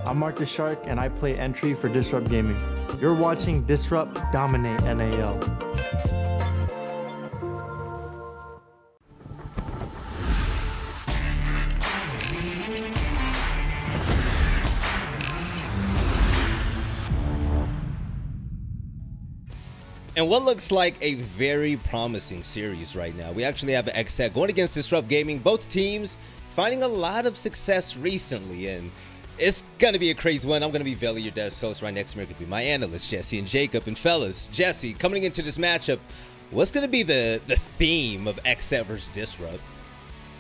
I'm Mark the Shark, and I play entry for Disrupt Gaming. You're watching Disrupt Dominate NAL. And what looks like a very promising series right now. We actually have XSET going against Disrupt Gaming. Both teams finding a lot of success recently, and it's going to be a crazy one. I'm going to be Veli, your desk host. Right next to me could be my analysts, Jesse and Jacob. And fellas, Jesse, coming into this matchup, what's going to be the theme of XSET versus Disrupt?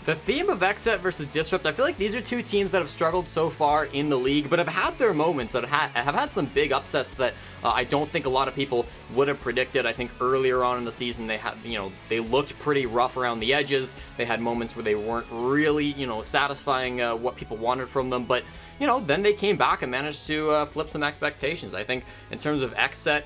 The theme of XSET versus Disrupt, I feel like these are two teams that have struggled so far in the league, but have had their moments, that have had some big upsets that I don't think a lot of people would have predicted. I think earlier on in the season, they looked pretty rough around the edges. They had moments where they weren't really, satisfying what people wanted from them, but then they came back and managed to flip some expectations. I think in terms of XSET,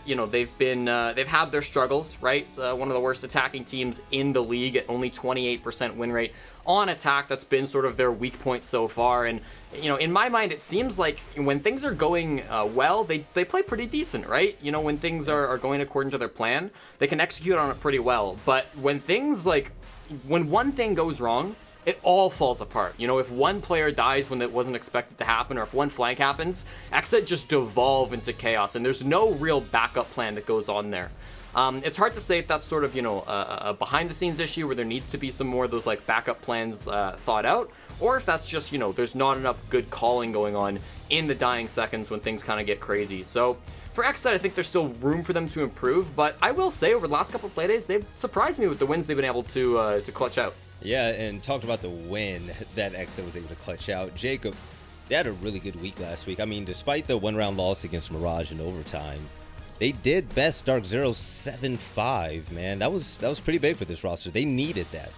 they've had their struggles, right? One of the worst attacking teams in the league at only 28% win rate on attack. That's been sort of their weak point so far. And, in my mind, it seems like when things are going well, they play pretty decent, right? When things are going according to their plan, they can execute on it pretty well. But when one thing goes wrong, it all falls apart. If one player dies when it wasn't expected to happen, or if one flank happens, XSET just devolve into chaos, and there's no real backup plan that goes on there. It's hard to say if that's sort of, a behind-the-scenes issue where there needs to be some more of those, backup plans thought out, or if that's just, there's not enough good calling going on in the dying seconds when things kind of get crazy. So for XSET, I think there's still room for them to improve, but I will say over the last couple of Playdays, they've surprised me with the wins they've been able to clutch out. Yeah, and talked about the win that XSET was able to clutch out. Jacob, they had a really good week last week. I mean, despite the one-round loss against Mirage in overtime, they did best Dark Zero 7-5, man. That was pretty big for this roster. They needed that.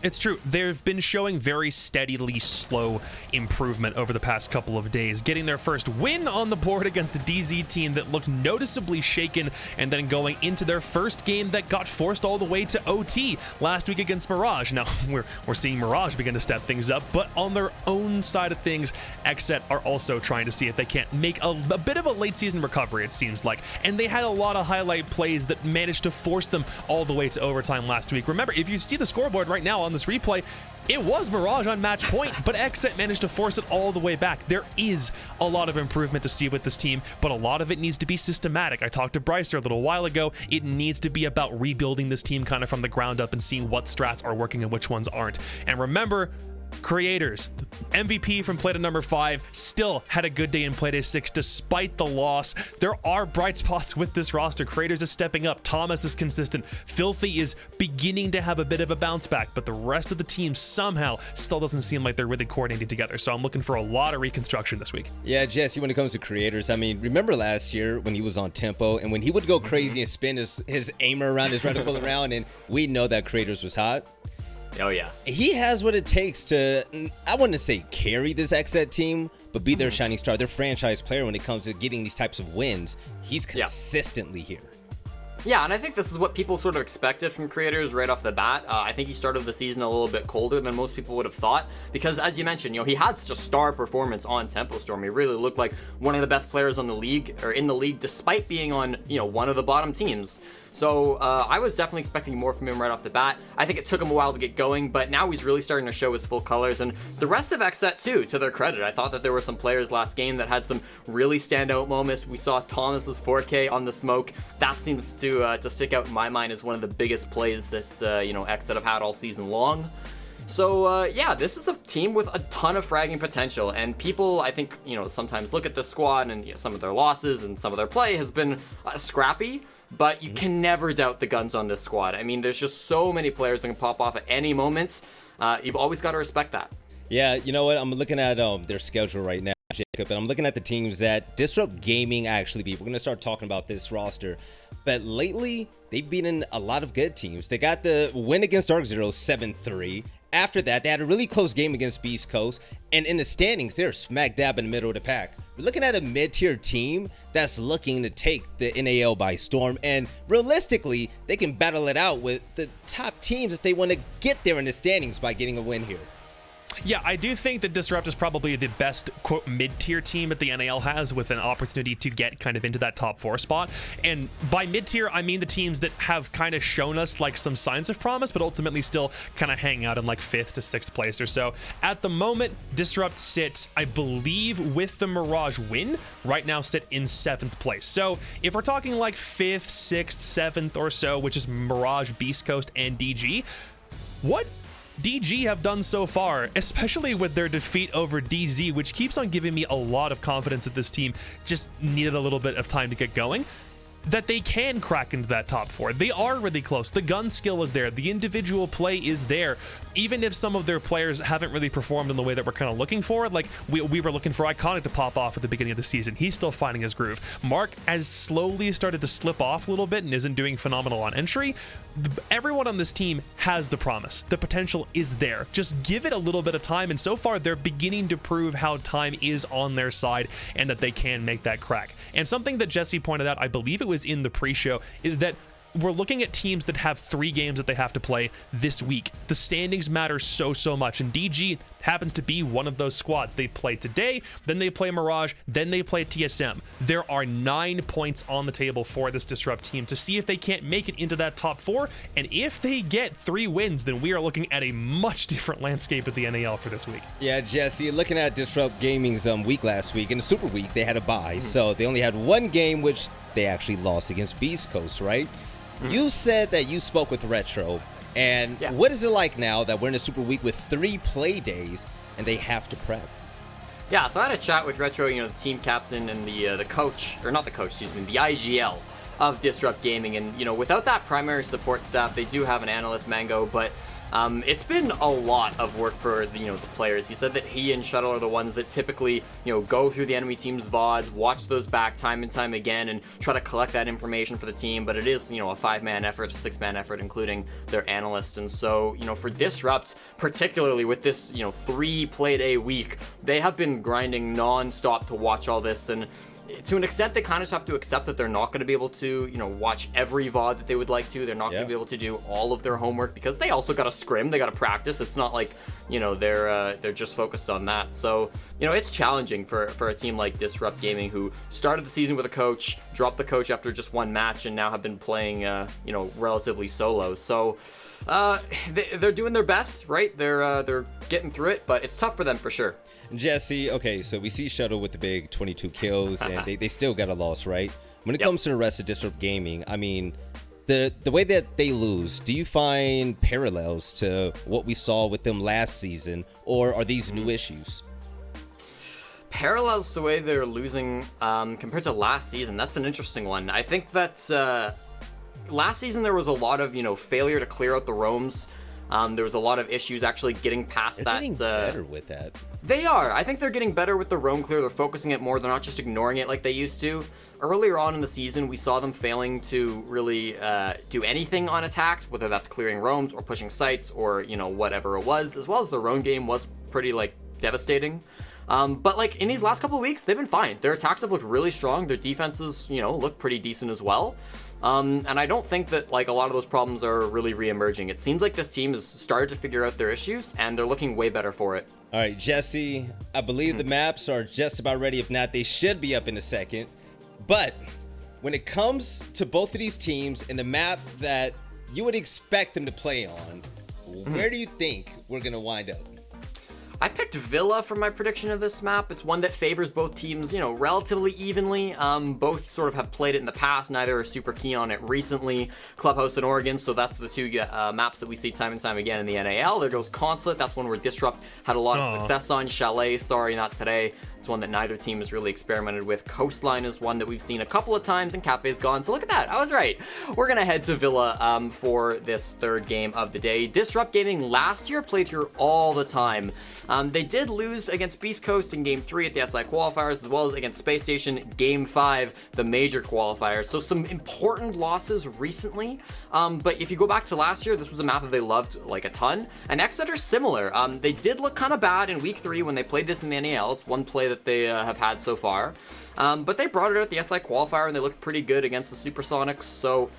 It's true. They've been showing very steadily slow improvement over the past couple of days, getting their first win on the board against a DZ team that looked noticeably shaken, and then going into their first game that got forced all the way to OT last week against Mirage. Now, we're seeing Mirage begin to step things up, but on their own side of things, XSET are also trying to see if they can't make a bit of a late season recovery, it seems like. And they had a lot of highlight plays that managed to force them all the way to overtime last week. Remember, if you see the scoreboard right now on this replay, it was Mirage on match point, but XSET managed to force it all the way back. There is a lot of improvement to see with this team, but a lot of it needs to be systematic. I talked to Brycer a little while ago. It needs to be about rebuilding this team kind of from the ground up and seeing what strats are working and which ones aren't. And remember, creators, MVP from Playday number 5, still had a good day in Playday 6 despite the loss. There are bright spots with this roster. Creators is stepping up. Thomas is consistent. Filthy is beginning to have a bit of a bounce back, but the rest of the team somehow still doesn't seem like they're really coordinating together. So I'm looking for a lot of reconstruction this week. Yeah, Jesse, when it comes to creators, I mean, remember last year when he was on tempo and when he would go crazy and spin his aimer around, his reticle around, and we know that creators was hot. Oh, yeah. He has what it takes to, I wouldn't say carry this XSET team, but be their shining star, their franchise player when it comes to getting these types of wins. He's consistently here. Yeah, and I think this is what people sort of expected from creators right off the bat. I think he started the season a little bit colder than most people would have thought, because as you mentioned, he had such a star performance on Tempo Storm. He really looked like one of the best players on the league, or in the league, despite being on, one of the bottom teams. So I was definitely expecting more from him right off the bat. I think it took him a while to get going, but now he's really starting to show his full colors. And the rest of XSET too, to their credit. I thought that there were some players last game that had some really standout moments. We saw Thomas's 4K on the smoke. That seems to stick out in my mind as one of the biggest plays that XSET have had all season long. So, this is a team with a ton of fragging potential, and people, I think, sometimes look at the squad and some of their losses and some of their play has been scrappy, but you can never doubt the guns on this squad. I mean, there's just so many players that can pop off at any moment. You've always got to respect that. Yeah, you know what? I'm looking at their schedule right now, Jacob, and I'm looking at the teams that Disrupt Gaming actually beat. We're going to start talking about this roster. But lately, they've beaten a lot of good teams. They got the win against Dark Zero 7-3. After that, they had a really close game against Beast Coast. And in the standings, they're smack dab in the middle of the pack. We're looking at a mid-tier team that's looking to take the NAL by storm. And realistically, they can battle it out with the top teams if they want to get there in the standings by getting a win here. Yeah, I do think that Disrupt is probably the best, quote, mid-tier team that the NAL has, with an opportunity to get kind of into that top 4 spot. And by mid-tier, I mean the teams that have kind of shown us like some signs of promise, but ultimately still kind of hang out in like 5th to 6th place or so. At the moment, Disrupt sit, I believe, with the Mirage win, right now sit in 7th place. So if we're talking like 5th, 6th, 7th or so, which is Mirage, Beast Coast, and DG, what DG have done so far, especially with their defeat over DZ, which keeps on giving me a lot of confidence that this team just needed a little bit of time to get going, that they can crack into that top 4. They are really close. The gun skill is there. The individual play is there. Even if some of their players haven't really performed in the way that we're kind of looking for, like we were looking for Iconic to pop off at the beginning of the season. He's still finding his groove. Mark has slowly started to slip off a little bit and isn't doing phenomenal on entry. Everyone on this team has the promise. The potential is there. Just give it a little bit of time, and so far they're beginning to prove how time is on their side and that they can make that crack. And something that Jesse pointed out, I believe it was in the pre-show, is that we're looking at teams that have 3 games that they have to play this week. The standings matter so much, and DG happens to be one of those squads. They play today, then they play Mirage, then they play TSM. There are 9 points on the table for this Disrupt team to see if they can't make it into that top 4, and if they get 3 wins, then we are looking at a much different landscape at the NAL for this week. Yeah, Jesse, looking at Disrupt Gaming's week last week, in the Super Week, they had a bye, so they only had 1 game, which they actually lost against Beast Coast, right? You said that you spoke with Retro, and what is it like now that we're in a Super Week with 3 play days and they have to prep? Yeah, so I had a chat with Retro, the team captain and the coach, or not the coach, excuse me, the IGL of Disrupt Gaming. And, without that primary support staff, they do have an analyst, Mango, but it's been a lot of work for the players. He said that he and Shuttle are the ones that typically go through the enemy team's VODs, watch those back time and time again, and try to collect that information for the team. But it is a 5-man effort, a 6-man effort, including their analysts. And so for Disrupt, particularly with this 3 play day week, they have been grinding non-stop to watch all this. And to an extent, they kind of just have to accept that they're not going to be able to, watch every VOD that they would like to. They're not going to be able to do all of their homework because they also got to scrim. They got to practice. It's not like, they're just focused on that. So, it's challenging for a team like Disrupt Gaming, who started the season with a coach, dropped the coach after just 1 match, and now have been playing, relatively solo. So, they're doing their best, right? They're getting through it, but it's tough for them for sure. Jesse, okay, so we see Shuttle with the big 22 kills, and they still got a loss, right? When it comes to the rest of Disrupt Gaming, I mean, the way that they lose, do you find parallels to what we saw with them last season, or are these new issues? Parallels to the way they're losing compared to last season, that's an interesting one. I think that last season there was a lot of, failure to clear out the roams. There was a lot of issues actually getting past that. They're getting better with that. They are. I think they're getting better with the roam clear. They're focusing it more. They're not just ignoring it like they used to. Earlier on in the season, we saw them failing to really do anything on attacks, whether that's clearing roams or pushing sites or, whatever it was, as well as the roam game was pretty, devastating. But, in these last couple of weeks, they've been fine. Their attacks have looked really strong. Their defenses, look pretty decent as well. And I don't think that, a lot of those problems are really re-emerging. It seems like this team has started to figure out their issues, and they're looking way better for it. All right, Jesse, I believe the maps are just about ready. If not, they should be up in a second. But when it comes to both of these teams and the map that you would expect them to play on, where do you think we're going to wind up? I picked Villa for my prediction of this map. It's one that favors both teams, relatively evenly. Both sort of have played it in the past. Neither are super keen on it recently. Clubhouse and Oregon, so that's the 2 maps that we see time and time again in the NAL. There goes Consulate. That's one where Disrupt had a lot of success on. Chalet, sorry, not today. It's one that neither team has really experimented with. Coastline is one that we've seen a couple of times, and Cafe's gone. So look at that. I was right. We're going to head to Villa for this 3rd game of the day. Disrupt Gaming last year played here all the time. They did lose against Beast Coast in Game 3 at the SI qualifiers, as well as against Space Station Game 5, the major qualifiers. So some important losses recently. But if you go back to last year, this was a map that they loved a ton. And XSET are similar. They did look kind of bad in Week 3 when they played this in the NAL. It's one play that that they have had so far. But they brought it out at the SI qualifier, and they looked pretty good against the Supersonics. So,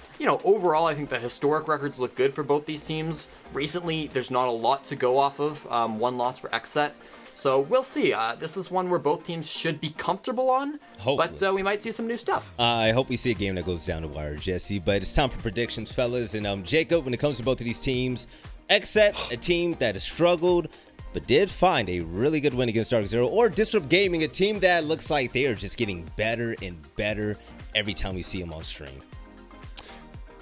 overall, I think the historic records look good for both these teams. Recently, there's not a lot to go off of. One loss for XSET. So we'll see. This is one where both teams should be comfortable on, Hopefully. but we might see some new stuff. I hope we see a game that goes down the wire, Jesse. But it's time for predictions, fellas. And Jacob, when it comes to both of these teams, XSET, a team that has struggled, but did find a really good win against Dark Zero, or Disrupt Gaming, a team that looks like they are just getting better and better every time we see them on stream.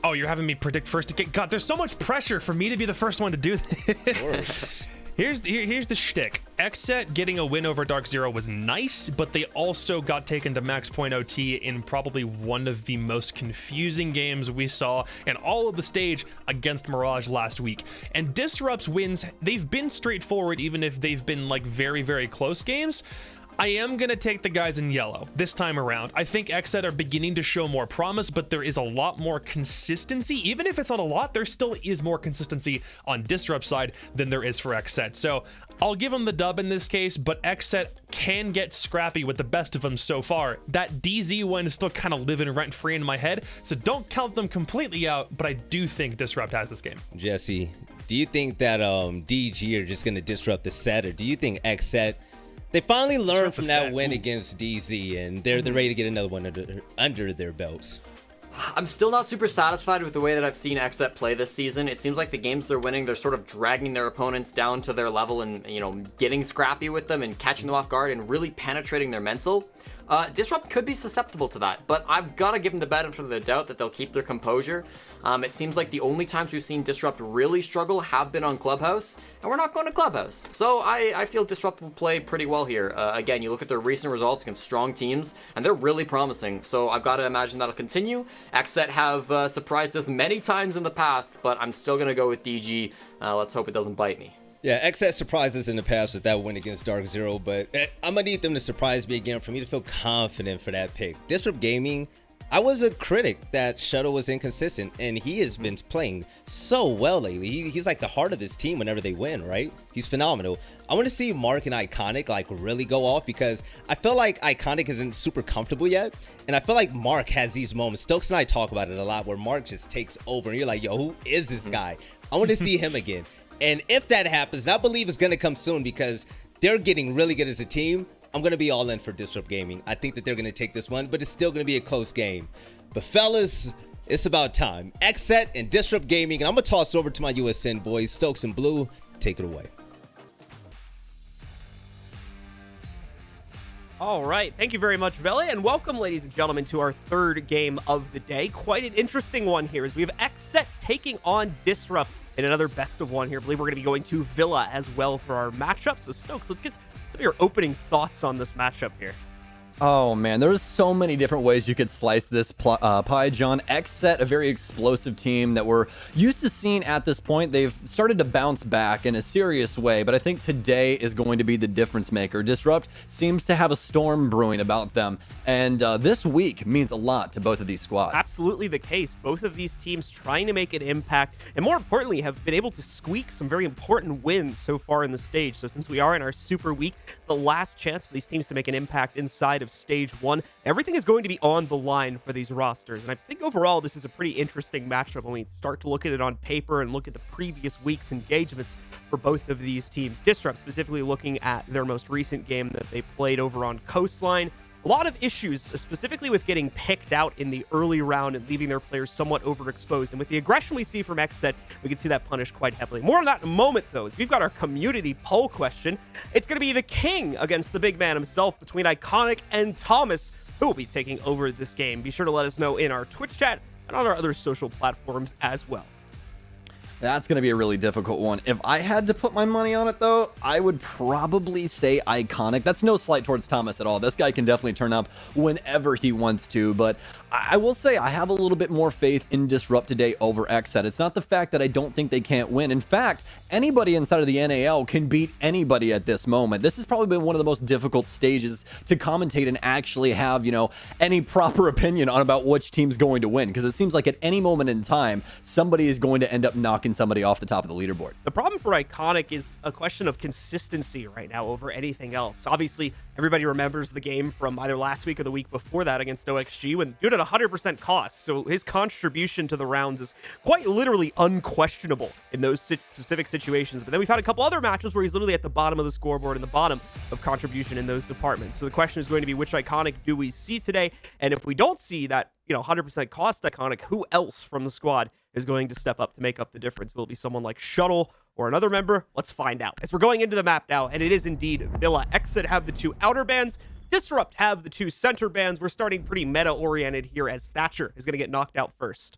Oh, you're having me predict first. God, there's so much pressure for me to be the first one to do this. Here's the shtick. XSET getting a win over Dark Zero was nice, but they also got taken to max point OT in probably one of the most confusing games we saw in all of the stage against Mirage last week. And Disrupt's wins, they've been straightforward, even if they've been like very, very close games. I am going to take the guys in yellow this time around. I think XSET are beginning to show more promise, but there is a lot more consistency. Even if it's not a lot, there still is more consistency on Disrupt's side than there is for XSET. So I'll give them the dub in this case, but XSET can get scrappy with the best of them so far. That DZ one is still kind of living rent-free in my head, so don't count them completely out, but I do think Disrupt has this game. Jesse, do you think that DG are just going to disrupt the set, or do you think XSET, they finally learned from that win against DZ, and they're ready to get another one under their belts? I'm still not super satisfied with the way that I've seen XSET play this season. It seems like the games they're winning, they're sort of dragging their opponents down to their level and, getting scrappy with them and catching them off guard and really penetrating their mental. Disrupt could be susceptible to that, but I've got to give them the benefit of the doubt that they'll keep their composure. It seems like the only times we've seen Disrupt really struggle have been on Clubhouse, and we're not going to Clubhouse. So I feel Disrupt will play pretty well here. Again, you look at their recent results against strong teams, and they're really promising. So I've got to imagine that'll continue. XSET have surprised us many times in the past, but I'm still going to go with DG. Let's hope it doesn't bite me. Yeah, XSET surprised us in the past with that win against Dark Zero, but I'm going to need them to surprise me again for me to feel confident for that pick. Disrupt Gaming, I was a critic that Shuttle was inconsistent, and he has been playing so well lately. He's like the heart of this team whenever they win, right? He's phenomenal. I want to see Mark and Iconic like really go off, because I feel like Iconic isn't super comfortable yet, and I feel like Mark has these moments. Stokes and I talk about it a lot, where Mark just takes over, and you're like, yo, who is this guy? I want to see him again. And if that happens, and I believe it's going to come soon because they're getting really good as a team, I'm going to be all in for Disrupt Gaming. I think that they're going to take this one, but it's still going to be a close game. But fellas, it's about time. XSET and Disrupt Gaming, and I'm going to toss over to my USN boys. Stokes and Blue, take it away. All right, thank you very much, Vele, and welcome, ladies and gentlemen, to our third game of the day. Quite an interesting one here, as we have XSET taking on Disrupt in another best of one here. I believe we're going to be going to Villa as well for our matchup. So, Stokes, let's get to your opening thoughts on this matchup here. Oh man, there's so many different ways you could slice this pie, John. XSET, a very explosive team that we're used to seeing at this point. They've started to bounce back in a serious way, but I think today is going to be the difference maker. Disrupt seems to have a storm brewing about them, and this week means a lot to both of these squads. Absolutely the case. Both of these teams trying to make an impact, and more importantly, have been able to squeak some very important wins so far in the stage. So since we are in our super week, the last chance for these teams to make an impact inside of stage one, everything is going to be on the line for these rosters. And I think overall this is a pretty interesting matchup when we start to look at it on paper and look at the previous week's engagements for both of these teams. Disrupt specifically looking at their most recent game that they played over on Coastline. A lot of issues, specifically with getting picked out in the early round and leaving their players somewhat overexposed. And with the aggression we see from XSET, we can see that punished quite heavily. More on that in a moment, though, as we've got our community poll question. It's going to be the king against the big man himself between Iconic and Thomas, who will be taking over this game. Be sure to let us know in our Twitch chat and on our other social platforms as well. That's going to be a really difficult one. If I had to put my money on it, though, I would probably say Iconic. That's no slight towards Thomas at all. This guy can definitely turn up whenever he wants to, but I will say I have a little bit more faith in Disrupt today over XSET. It's not the fact that I don't think they can't win. In fact, anybody inside of the NAL can beat anybody at this moment. This has probably been one of the most difficult stages to commentate and actually have, any proper opinion on about which team's going to win, because it seems like at any moment in time, somebody is going to end up knocking picking somebody off the top of the leaderboard. The problem for Iconic is a question of consistency right now over anything else. Obviously, everybody remembers the game from either last week or the week before that against OXG when dude at 100% cost. So his contribution to the rounds is quite literally unquestionable in those specific situations. But then we've had a couple other matches where he's literally at the bottom of the scoreboard and the bottom of contribution in those departments. So the question is going to be, which Iconic do we see today? And if we don't see that, 100% cost Iconic, who else from the squad is going to step up to make up the difference? Will it be someone like Shuttle or another member? Let's find out. As we're going into the map now, and it is indeed Villa. XSET have the 2 outer bands. Disrupt have the 2 center bands. We're starting pretty meta-oriented here as Thatcher is going to get knocked out first.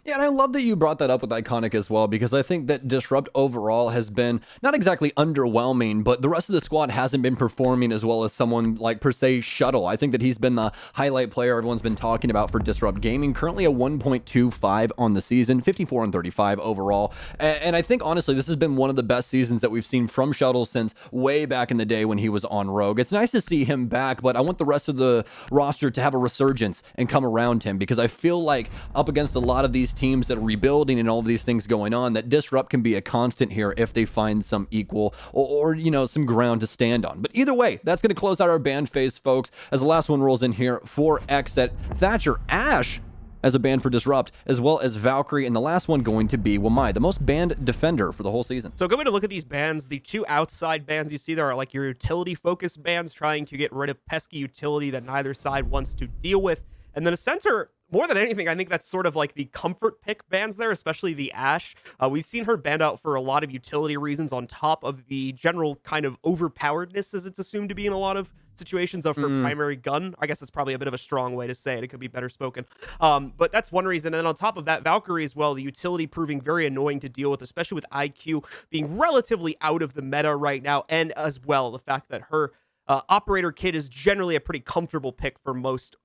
Yeah, and I love that you brought that up with Iconic as well, because I think that Disrupt overall has been not exactly underwhelming, but the rest of the squad hasn't been performing as well as someone like, per se, Shuttle. I think that he's been the highlight player everyone's been talking about for Disrupt Gaming, currently a 1.25 on the season, 54 and 35 overall. And I think, honestly, this has been one of the best seasons that we've seen from Shuttle since way back in the day when he was on Rogue. It's nice to see him back, but I want the rest of the roster to have a resurgence and come around him, because I feel like up against a lot of these teams that are rebuilding and all of these things going on, that Disrupt can be a constant here if they find some equal or some ground to stand on. But either way, that's going to close out our band phase, folks, as the last one rolls in here for XSET. Thatcher, Ash as a ban for Disrupt, as well as Valkyrie, and the last one going to be Wamai, the most banned defender for the whole season. So a good way to look at these bans, the 2 outside bans you see there are like your utility-focused bans trying to get rid of pesky utility that neither side wants to deal with. And then a center, more than anything, I think that's sort of like the comfort pick bans there, especially the Ashe. We've seen her banned out for a lot of utility reasons on top of the general kind of overpoweredness, as it's assumed to be in a lot of situations, of her primary gun. I guess that's probably a bit of a strong way to say it. It could be better spoken. But that's one reason. And then on top of that, Valkyrie as well, the utility proving very annoying to deal with, especially with IQ being relatively out of the meta right now. And as well, the fact that her operator kit is generally a pretty comfortable pick for most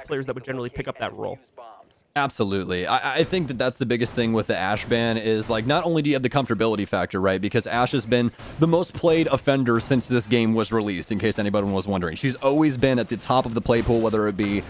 players that would generally pick up that role. Absolutely. I think that that's the biggest thing with the Ashe ban is, like, not only do you have the comfortability factor, right? Because Ashe has been the most played offender since this game was released, in case anybody was wondering. She's always been at the top of the play pool, whether it be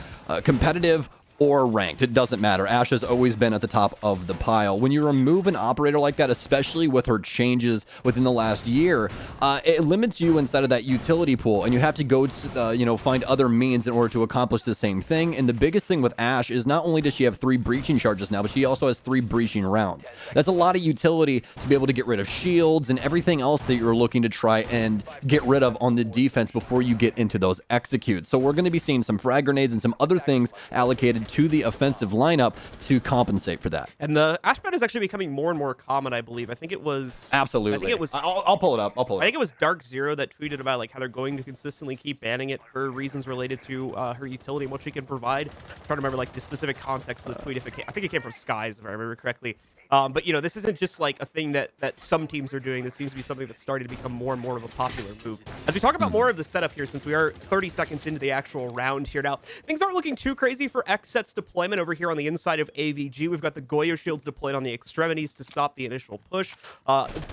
competitive or ranked. It doesn't matter. Ashe has always been at the top of the pile. When you remove an operator like that, especially with her changes within the last year, it limits you inside of that utility pool, and you have to go to, find other means in order to accomplish the same thing. And the biggest thing with Ashe is not only does she have 3 breaching charges now, but she also has 3 breaching rounds. That's a lot of utility to be able to get rid of shields and everything else that you're looking to try and get rid of on the defense before you get into those executes. So we're going to be seeing some frag grenades and some other things allocated to the offensive lineup to compensate for that. And the Ashe ban is actually becoming more and more common, I believe. I think it was... Absolutely. I think it was... I'll pull it up. I think it was Dark Zero that tweeted about like how they're going to consistently keep banning it for reasons related to her utility and what she can provide. I'm trying to remember like the specific context of the tweet. I think it came from Skies, if I remember correctly. But this isn't just like a thing that some teams are doing. This seems to be something that's starting to become more and more of a popular move. As we talk about more of the setup here, since we are 30 seconds into the actual round here now, things aren't looking too crazy for XSET's deployment over here on the inside of AVG. We've got the Goyo shields deployed on the extremities to stop the initial push.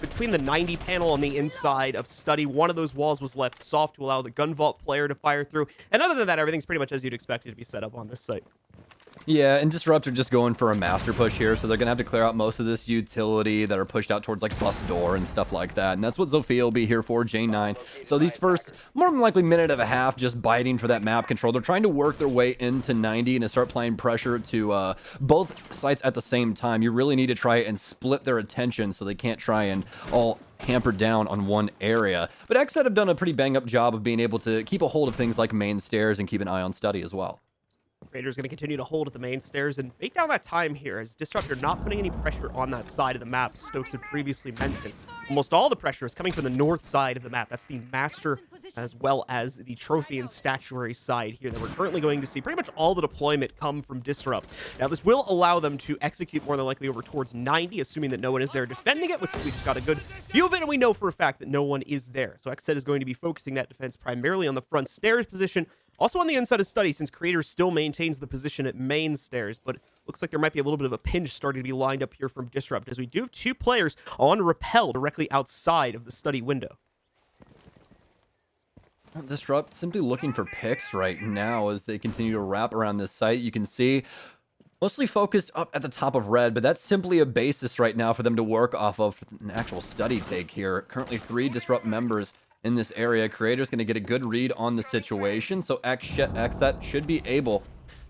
Between the 90 panel on the inside of Study, one of those walls was left soft to allow the gun vault player to fire through. And other than that, everything's pretty much as you'd expect it to be set up on this site. Yeah, and Disrupt are just going for a master push here, so they're going to have to clear out most of this utility that are pushed out towards, like, bus door and stuff like that, and that's what Zofia will be here for, J9. So these first, more than likely, minute and a half just biting for that map control. They're trying to work their way into 90 and to start applying pressure to both sites at the same time. You really need to try and split their attention so they can't try and all hampered down on one area. But XSET have done a pretty bang-up job of being able to keep a hold of things like main stairs and keep an eye on Study as well. Raiders going to continue to hold at the main stairs and bake down that time here as Disruptor not putting any pressure on that side of the map. Stokes had previously mentioned almost all the pressure is coming from the north side of the map. That's the master as well as the trophy and statuary side here that we're currently going to see pretty much all the deployment come from Disrupt. Now this will allow them to execute more than likely over towards 90, assuming that no one is there defending it, which we just got a good view of it, and we know for a fact that no one is there. So XSET is going to be focusing that defense primarily on the front stairs position. Also on the inside of Study, since Creator still maintains the position at main stairs, but looks like there might be a little bit of a pinch starting to be lined up here from Disrupt, as we do have 2 players on Repel directly outside of the Study window. Disrupt simply looking for picks right now as they continue to wrap around this site. You can see Mostly focused up at the top of red, but that's simply a basis right now for them to work off of an actual study take here. Currently 3 Disrupt members in this area. Creator's going to get a good read on the situation, so XSET should be able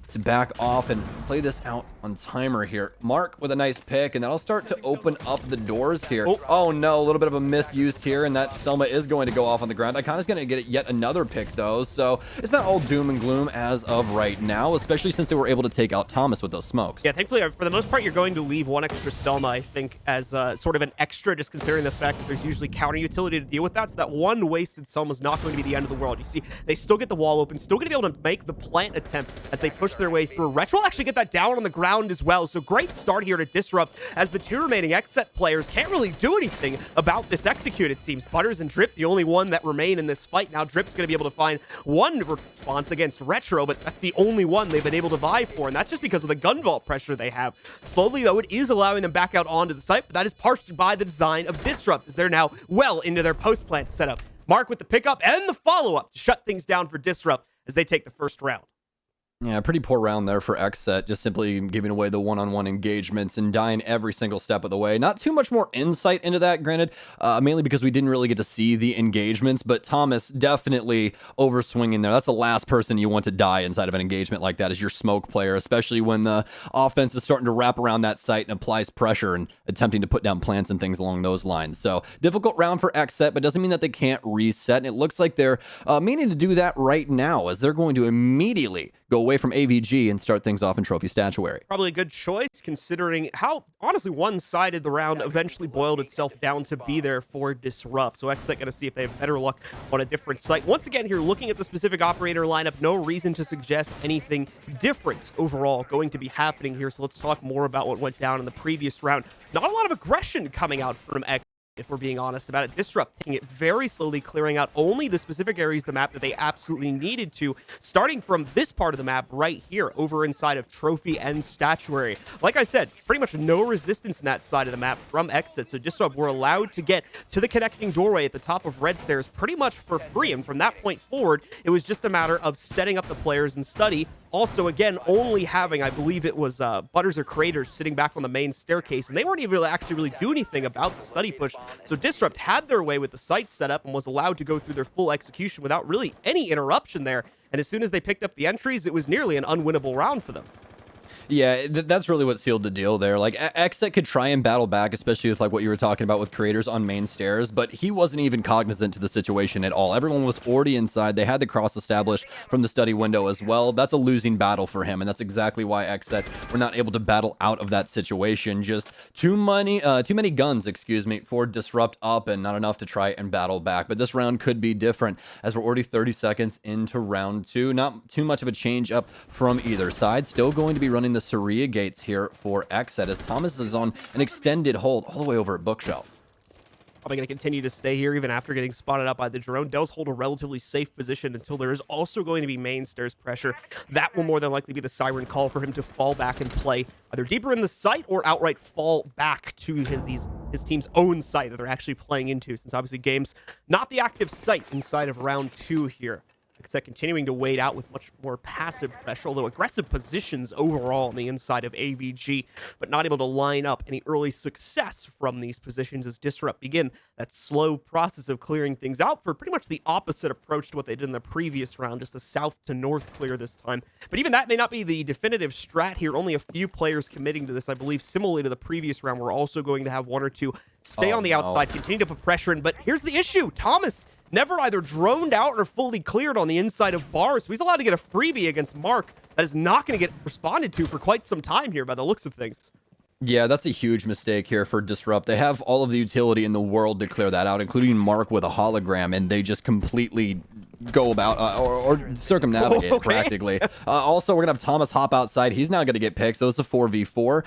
to back off and play this out on timer here. Mark with a nice pick, and that'll start to open up the doors here. Oh no, a little bit of a misuse here, and that Selma is going to go off on the ground. Iconi's going to get yet another pick though, so it's not all doom and gloom as of right now, especially since they were able to take out Thomas with those smokes. Yeah, thankfully, for the most part, you're going to leave one extra Selma, I think, as sort of an extra, just considering the fact that there's usually counter utility to deal with that, so that one wasted Selma's not going to be the end of the world. You see, they still get the wall open, still going to be able to make the plant attempt as they push their way through. Retro will actually get that down on the ground as well, so great start here to Disrupt, as the 2 remaining XSET players can't really do anything about this execute, it seems. Butters and Drip, the only one that remain in this fight. Now Drip's going to be able to find one response against Retro, but that's the only one they've been able to vie for, and that's just because of the gun vault pressure they have. Slowly, though, it is allowing them back out onto the site, but that is partially by the design of Disrupt, as they're now well into their post-plant setup. Mark with the pickup and the follow-up to shut things down for Disrupt as they take the first round. Yeah, pretty poor round there for XSET, just simply giving away the one-on-one engagements and dying every single step of the way. Not too much more insight into that, granted, mainly because we didn't really get to see the engagements, but Thomas definitely overswinging there. That's the last person you want to die inside of an engagement like that, is your smoke player, especially when the offense is starting to wrap around that site and applies pressure and attempting to put down plants and things along those lines. So, difficult round for XSET, but doesn't mean that they can't reset, and it looks like they're meaning to do that right now, as they're going to immediately go away from AVG and start things off in Trophy Statuary. Probably a good choice, considering how, honestly, one-sided the round eventually boiled itself down to be there for Disrupt. So XSET going to see if they have better luck on a different site. Once again, here, looking at the specific operator lineup, no reason to suggest anything different overall going to be happening here. So let's talk more about what went down in the previous round. Not a lot of aggression coming out from XSET, if we're being honest about it. Disrupt taking it very slowly, clearing out only the specific areas of the map that they absolutely needed to, starting from this part of the map right here, over inside of Trophy and Statuary. Like I said, pretty much no resistance in that side of the map from XSET, so Disrupt were allowed to get to the connecting doorway at the top of Red Stairs pretty much for free, and from that point forward, it was just a matter of setting up the players and study. Also, again, only having, I believe it was Butters or Creators sitting back on the main staircase, and they weren't even really do anything about the study push. So Disrupt had their way with the site setup and was allowed to go through their full execution without really any interruption there. And as soon as they picked up the entries, it was nearly an unwinnable round for them. Yeah, that's really what sealed the deal there. Like, XSET could try and battle back, especially with like what you were talking about with Creators on main stairs, but he wasn't even cognizant to the situation at all. Everyone was already inside. They had the cross established from the study window as well. That's a losing battle for him, and that's exactly why XSET were not able to battle out of that situation. Just too many guns, excuse me, for Disrupt up, and not enough to try and battle back. But this round could be different, as we're already 30 seconds into round 2. Not too much of a change up from either side. Still going to be running the Saria gates here for XSET, as Thomas is on an extended hold all the way over at Bookshelf. Probably going to continue to stay here even after getting spotted out by the drone. Does hold a relatively safe position until there is also going to be main stairs pressure. That will more than likely be the siren call for him to fall back and play either deeper in the site or outright fall back to his team's own site that they're actually playing into, since obviously game's not the active site inside of round 2 here. XSET continuing to wait out with much more passive pressure, although aggressive positions overall on the inside of AVG, but not able to line up any early success from these positions as Disrupt begin that slow process of clearing things out for pretty much the opposite approach to what they did in the previous round, just a south to north clear this time. But even that may not be the definitive strat here. Only a few players committing to this. I believe similarly to the previous round, we're also going to have one or two stay on the outside, continue to put pressure in. But here's the issue. Thomas never either droned out or fully cleared on the inside of bars, so he's allowed to get a freebie against Mark that is not going to get responded to for quite some time here by the looks of things. Yeah, that's a huge mistake here for Disrupt. They have all of the utility in the world to clear that out, including Mark with a hologram, and they just completely go about or circumnavigate it practically. Also, we're gonna have Thomas hop outside. He's now gonna get picked, so it's a 4v4.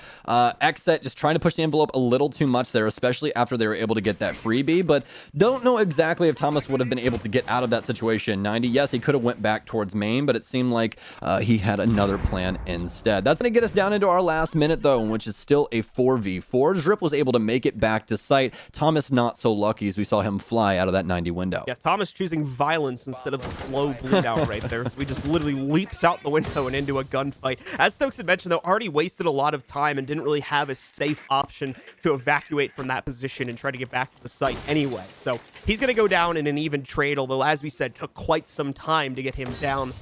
XSET just trying to push the envelope a little too much there, especially after they were able to get that freebie, but don't know exactly if Thomas would have been able to get out of that situation. 90, yes, he could have went back towards main, but it seemed like he had another plan instead. That's gonna get us down into our last minute though, which is still a 4v4. Drip was able to make it back to site. Thomas not so lucky, as we saw him fly out of that 90 window. Yeah, Thomas choosing violence instead instead of the slow bleed out right there. So he just literally leaps out the window and into a gunfight. As Stokes had mentioned, though, already wasted a lot of time and didn't really have a safe option to evacuate from that position and try to get back to the site anyway. So he's going to go down in an even trade, although, as we said, took quite some time to get him down.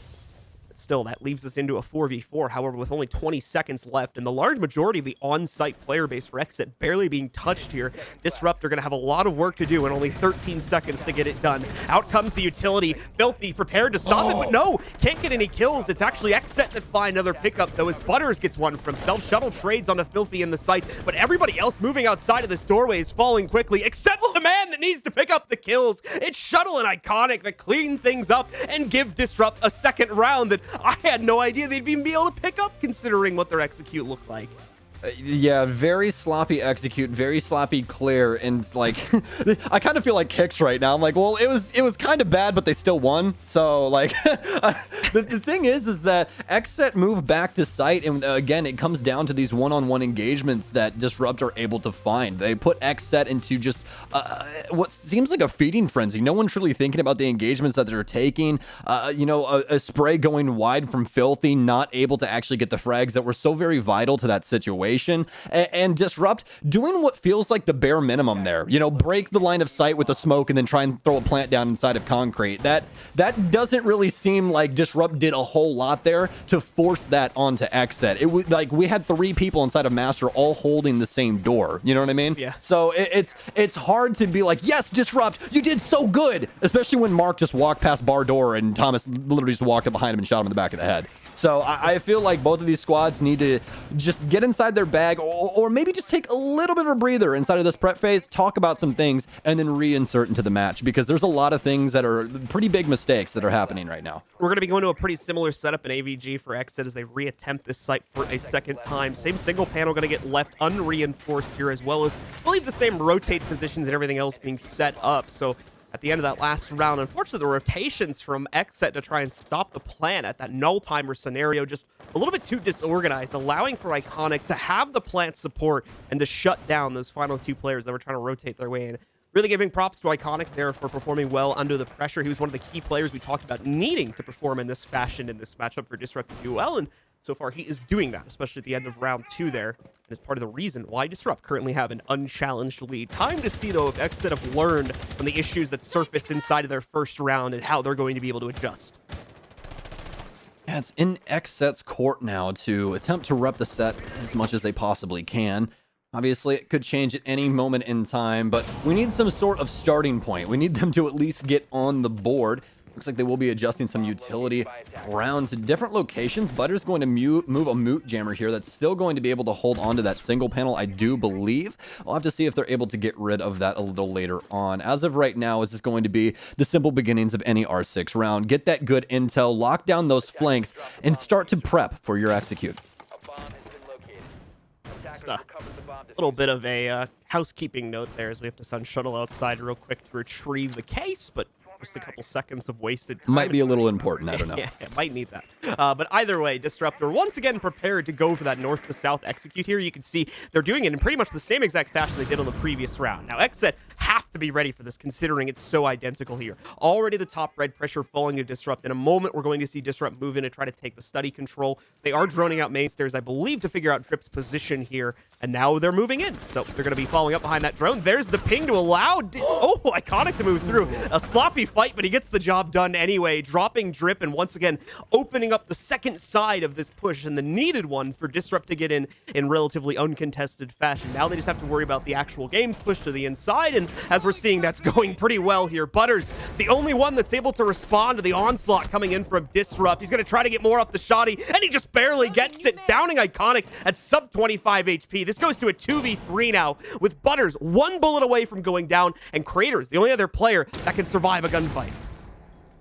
Still, that leaves us into a 4v4, however, with only 20 seconds left, and the large majority of the on-site player base for XSET barely being touched here. Disrupt are going to have a lot of work to do and only 13 seconds to get it done. Out comes the utility. Filthy prepared to stop it, but no, can't get any kills. It's actually XSET that find another pickup, though, as Butters gets one for himself. Shuttle trades onto Filthy in the site, but everybody else moving outside of this doorway is falling quickly, except the man that needs to pick up the kills. It's Shuttle and Iconic that clean things up and give Disrupt a second round that I had no idea they'd even be able to pick up, considering what their execute looked like. Yeah, very sloppy execute, very sloppy clear, and like I kind of feel like Kicks right now. I'm like, well, it was kind of bad, but they still won. So like, the thing is that XSET moved back to site, and again, it comes down to these one-on-one engagements that Disrupt are able to find. They put XSET into just what seems like a feeding frenzy. No one's really thinking about the engagements that they're taking. You know, a spray going wide from Filthy, not able to actually get the frags that were so very vital to that situation. And Disrupt doing what feels like the bare minimum there. You know, break the line of sight with the smoke and then try and throw a plant down inside of concrete. That doesn't really seem like Disrupt did a whole lot there to force that onto XSET. It was like we had 3 people inside of Master all holding the same door. You know what I mean? Yeah. So it's hard to be like, yes, Disrupt, you did so good, especially when Mark just walked past bar door and Thomas literally just walked up behind him and shot him in the back of the head. So I feel like both of these squads need to just get inside their bag, or maybe just take a little bit of a breather inside of this prep phase, talk about some things, and then reinsert into the match, because there's a lot of things that are pretty big mistakes that are happening right now. We're going to be going to a pretty similar setup in AVG for XSET as they reattempt this site for a second time. Same single panel going to get left unreinforced here, as well as, I believe, the same rotate positions and everything else being set up. So at the end of that last round, unfortunately, the rotations from XSET to try and stop the plant at that null timer scenario just a little bit too disorganized, allowing for Iconic to have the plant support and to shut down those final 2 players that were trying to rotate their way in. Really giving props to Iconic there for performing well under the pressure. He was one of the key players we talked about needing to perform in this fashion in this matchup for Disrupt to do well, and so far he is doing that, especially at the end of round 2 there, and is part of the reason why Disrupt currently have an unchallenged lead. Time to see, though, if XSET have learned from the issues that surfaced inside of their first round and how they're going to be able to adjust. Yeah, it's in XSET's court now to attempt to rep the set as much as they possibly can. Obviously, it could change at any moment in time, but we need some sort of starting point. We need them to at least get on the board. Looks like they will be adjusting some utility around to different locations. Butter's going to move a Moot Jammer here that's still going to be able to hold on to that single panel, I do believe. I'll have to see if they're able to get rid of that a little later on. As of right now, this is going to be the simple beginnings of any R6 round. Get that good intel, lock down those flanks, and start to prep for your execute. Just a little bit of a housekeeping note there, as we have to send Shuttle outside real quick to retrieve the case, but just a couple seconds of wasted time. Might be a little important, I don't know. Yeah, might need that. But either way, Disruptor once again prepared to go for that north to south execute here. You can see they're doing it in pretty much the same exact fashion they did on the previous round. Now, XSET have to be ready for this, considering it's so identical here. Already the top red pressure falling to Disrupt. In a moment, we're going to see Disrupt move in and try to take the study control. They are droning out main stairs, I believe, to figure out Drip's position here, and now they're moving in. So they're going to be following up behind that drone. There's the ping to allow Iconic to move through. A sloppy fight, but he gets the job done anyway, dropping Drip and once again opening up the second side of this push, and the needed one for Disrupt to get in relatively uncontested fashion. Now they just have to worry about the actual games push to the inside, and as we're seeing, that's going pretty well here. Butters, the only one that's able to respond to the onslaught coming in from Disrupt. He's going to try to get more off the shoddy, and he just barely gets it, downing Iconic at sub 25 HP. This goes to a 2v3 now, with Butters 1 bullet away from going down, and Craters, the only other player that can survive a gunfight.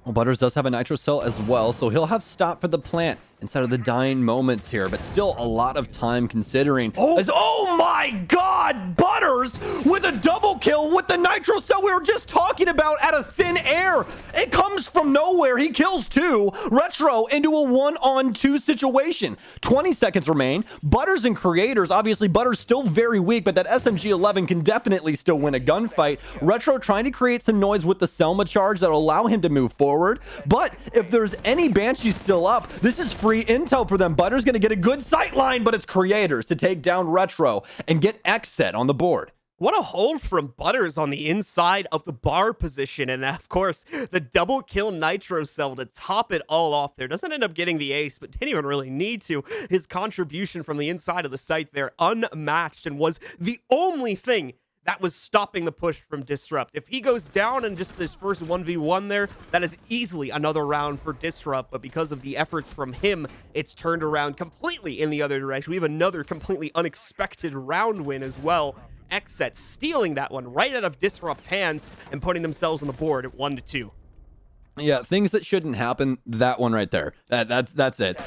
Well, Butters does have a nitro cell as well, so he'll have stop for the plant. inside of the dying moments here, but still a lot of time considering. Oh my god, Butters with a double kill with the nitro cell we were just talking about out of thin air. It comes from nowhere. He kills two. Retro into a 1-on-2 situation. 20 seconds remain. Butters and Creators, obviously Butters still very weak, but that SMG-11 can definitely still win a gunfight. Retro trying to create some noise with the Selma charge that'll allow him to move forward, but if there's any Banshee still up, this is free intel for them. Butters gonna get a good sight line, but it's Creators to take down Retro and get XSET on the board. What a hold from Butters on the inside of the bar position. And of course, the double kill nitro cell to top it all off there. Doesn't end up getting the ace, but didn't even really need to. His contribution from the inside of the site there, unmatched, and was the only thing that was stopping the push from Disrupt. If he goes down in just this first 1v1 there, that is easily another round for Disrupt, but because of the efforts from him, it's turned around completely in the other direction. We have another completely unexpected round win as well. XSET stealing that one right out of Disrupt's hands and putting themselves on the board at 1-2. Yeah, things that shouldn't happen, that one right there. That's it.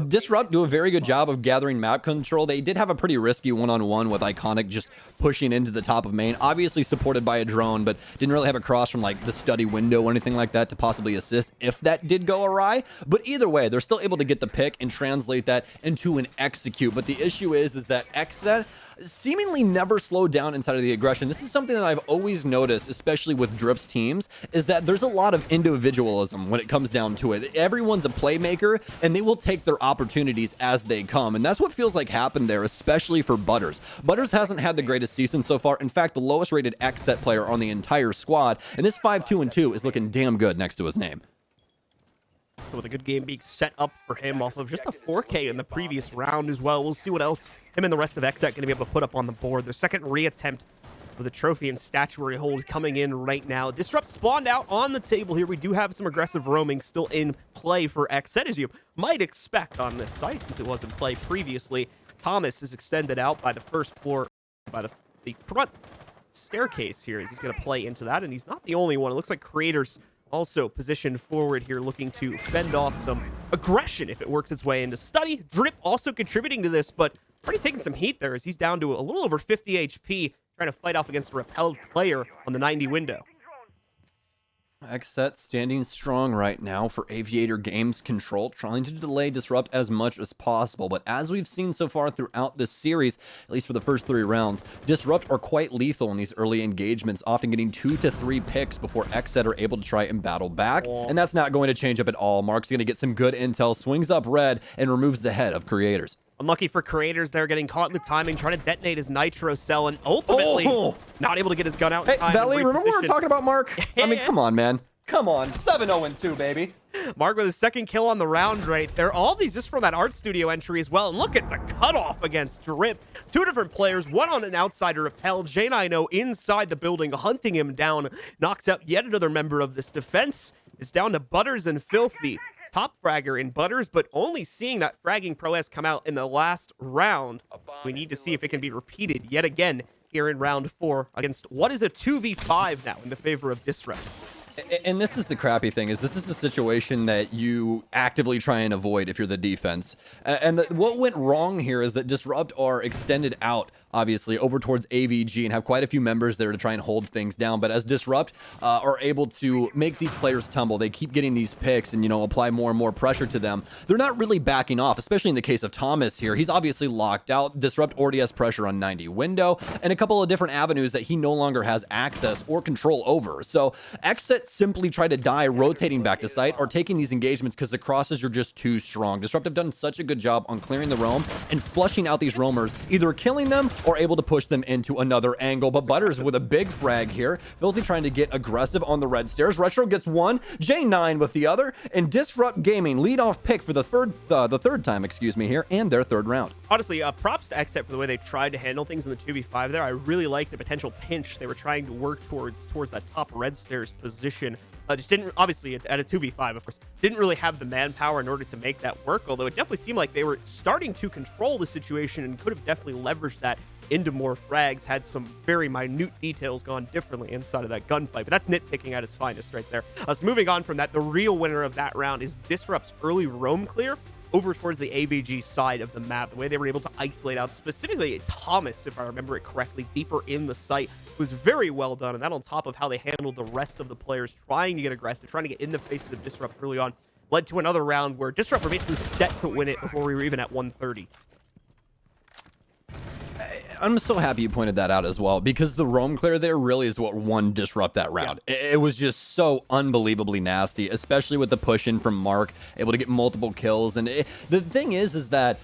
Disrupt do a very good job of gathering map control. They did have a pretty risky one-on-one with Iconic just pushing into the top of main, obviously supported by a drone, but didn't really have a cross from like the study window or anything like that to possibly assist if that did go awry. But either way, they're still able to get the pick and translate that into an execute. But the issue is that XSET seemingly never slowed down inside of the aggression. This is something that I've always noticed, especially with Drip's teams, is that there's a lot of individualism when it comes down to it. Everyone's a playmaker, and they will take their opportunities as they come, and that's what feels like happened there, especially for Butters. Butters hasn't had the greatest season so far. In fact, the lowest rated XSET player on the entire squad, and this 5-2-2 is looking damn good next to his name. With a good game being set up for him off of just a 4K in the previous round as well. We'll see what else him and the rest of XSET going to be able to put up on the board. Their second reattempt with a trophy and statuary hold coming in right now. Disrupt spawned out on the table here. We do have some aggressive roaming still in play for XSET, as you might expect on this site, since it was in play previously. Thomas is extended out by the first floor, by the front staircase here, as he's going to play into that, and he's not the only one. It looks like Creators also positioned forward here, looking to fend off some aggression if it works its way into study. Drip also contributing to this, but already taking some heat there as he's down to a little over 50 HP, trying to fight off against a repelled player on the 90 window. XSET standing strong right now for Aviator Games Control, trying to delay Disrupt as much as possible. But as we've seen so far throughout this series, at least for the first 3 rounds, Disrupt are quite lethal in these early engagements, often getting 2 to 3 picks before XSET are able to try and battle back. And that's not going to change up at all. Mark's going to get some good intel, swings up red, and removes the head of Creators. Unlucky for Creators there, getting caught in the timing, trying to detonate his nitro cell, and ultimately not able to get his gun out in time. Hey, Valley, remember what we were talking about, Mark? Yeah. I mean, come on, man. Come on, 7-0-2, baby. Mark with his second kill on the round right there. All these just from that art studio entry as well. And look at the cutoff against Drip. 2 different players, one on an outsider repelled. J9O inside the building, hunting him down. Knocks out yet another member of this defense. It's down to Butters and Filthy. Top fragger in Butters, but only seeing that fragging prowess come out in the last round. We need to see if it can be repeated yet again here in round 4 against what is a 2v5 now in the favor of Disrupt. And this is the crappy thing, is this is a situation that you actively try and avoid if you're the defense. What went wrong here is that Disrupt are extended out, obviously, over towards AVG and have quite a few members there to try and hold things down. But as Disrupt are able to make these players tumble, they keep getting these picks and, apply more and more pressure to them. They're not really backing off, especially in the case of Thomas here. He's obviously locked out. Disrupt already has pressure on 90 window and a couple of different avenues that he no longer has access or control over. So XSET simply try to die rotating back to site or taking these engagements because the crosses are just too strong. Disrupt have done such a good job on clearing the roam and flushing out these roamers, either killing them or able to push them into another angle. But Butters with a big frag here. Filthy trying to get aggressive on the red stairs. Retro gets one, J9 with the other, and Disrupt Gaming lead off pick for the third time, here, and their 3rd round. Honestly, props to XSET for the way they tried to handle things in the 2v5 there. I really like the potential pinch they were trying to work towards that top red stairs position. Just didn't, obviously, at a 2v5, of course, didn't really have the manpower in order to make that work, although it definitely seemed like they were starting to control the situation and could have definitely leveraged that into more frags, had some very minute details gone differently inside of that gunfight, but that's nitpicking at its finest right there. So moving on from that, the real winner of that round is Disrupt's early roam clear. over towards the AVG side of the map. The way they were able to isolate out specifically Thomas, if I remember it correctly, deeper in the site was very well done. And that on top of how they handled the rest of the players trying to get aggressive, trying to get in the faces of Disrupt early on, led to another round where Disrupt were basically set to win it before we were even at 130. I'm so happy you pointed that out as well, because the roam clear there really is what won Disrupt that round. Yeah. It was just so unbelievably nasty, especially with the push in from Mark, able to get multiple kills. And the thing is that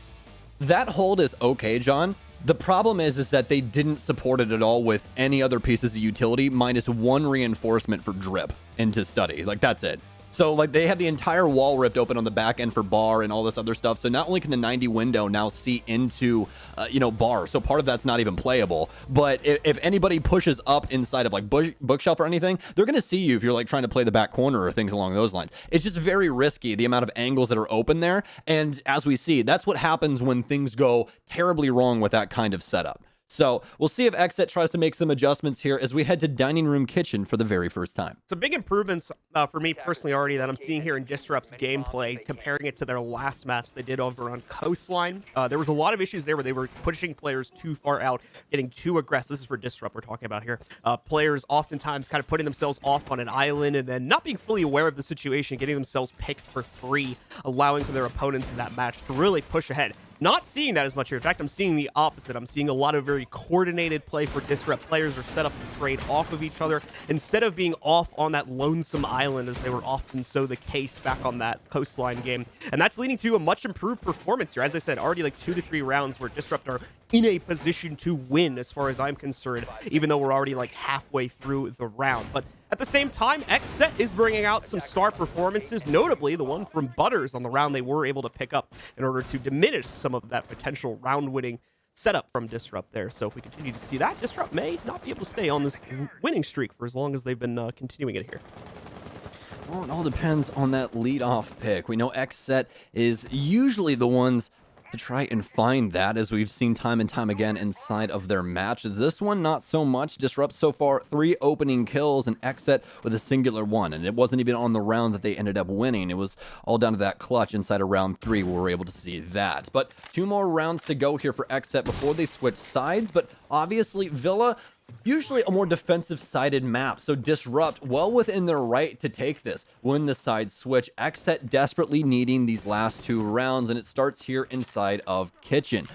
hold is okay, John. The problem is that they didn't support it at all with any other pieces of utility, minus one reinforcement for Drip into study. Like, that's it. So, like, they have the entire wall ripped open on the back end for bar and all this other stuff. So not only can the 90 window now see into, bar, so part of that's not even playable. But if anybody pushes up inside of, like, bookshelf or anything, they're going to see you if you're, like, trying to play the back corner or things along those lines. It's just very risky, the amount of angles that are open there. And as we see, that's what happens when things go terribly wrong with that kind of setup. So we'll see if XSET tries to make some adjustments here as we head to Dining Room Kitchen for the very first time. Some big improvements for me personally already that I'm seeing here in Disrupt's gameplay, comparing it to their last match they did over on Coastline. There was a lot of issues there where they were pushing players too far out, getting too aggressive. This is for Disrupt we're talking about here. Players oftentimes kind of putting themselves off on an island and then not being fully aware of the situation, getting themselves picked for free, allowing for their opponents in that match to really push ahead. Not seeing that as much here. In fact, I'm seeing the opposite. I'm seeing a lot of very coordinated play for Disrupt. Players are set up to trade off of each other instead of being off on that lonesome island as they were often so the case back on that Coastline game. And that's leading to a much improved performance here. As I said, already like 2 to 3 rounds where Disrupt are in a position to win as far as I'm concerned, even though we're already like halfway through the round. But at the same time, XSET is bringing out some star performances, notably the one from Butters on the round they were able to pick up in order to diminish some of that potential round-winning setup from Disrupt there. So if we continue to see that, Disrupt may not be able to stay on this winning streak for as long as they've been continuing it here. Well, it all depends on that lead-off pick. We know XSET is usually the ones to try and find that, as we've seen time and time again inside of their matches. This one, not so much. Disrupt so far 3 opening kills and XSET with a singular one, and it wasn't even on the round that they ended up winning. It was all down to that clutch inside of round 3 where we're able to see that. But 2 more rounds to go here for XSET before they switch sides, but obviously Villa, usually a more defensive-sided map, so Disrupt well within their right to take this, win the side switch. XSET desperately needing these last 2 rounds, and it starts here inside of Kitchen.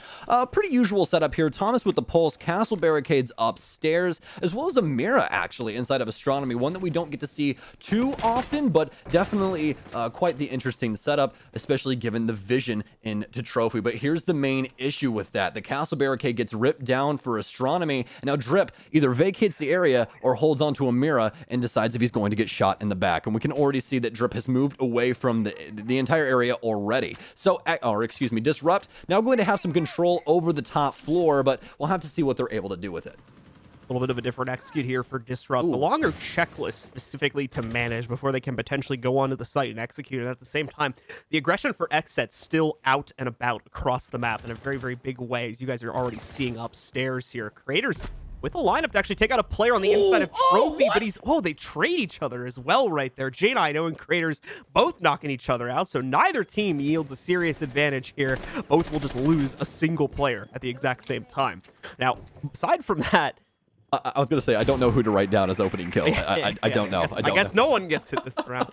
Pretty usual setup here. Thomas with the pulse, castle barricades upstairs, as well as a Mira actually inside of Astronomy, one that we don't get to see too often, but definitely quite the interesting setup, especially given the vision into Trophy. But here's the main issue with that. The castle barricade gets ripped down for Astronomy, and now Drip either vacates the area or holds onto a Mira and decides if he's going to get shot in the back. And we can already see that Drip has moved away from the entire area already. So, Disrupt now going to have some control over the top floor, but we'll have to see what they're able to do with it. A little bit of a different execute here for Disrupt. A longer checklist specifically to manage before they can potentially go onto the site and execute. And at the same time, the aggression for XSET still out and about across the map in a very, very big way, as you guys are already seeing upstairs here. Creators with a lineup to actually take out a player on the inside of Trophy, but they trade each other as well right there. J9 and Creators both knocking each other out, so neither team yields a serious advantage here. Both will just lose a single player at the exact same time. Now, aside from that, I was going to say, I don't know who to write down as opening kill. I don't know. I guess no one gets it this round.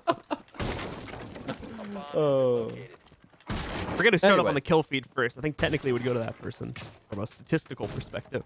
Forget who showed up on the kill feed first. I think technically it would go to that person from a statistical perspective.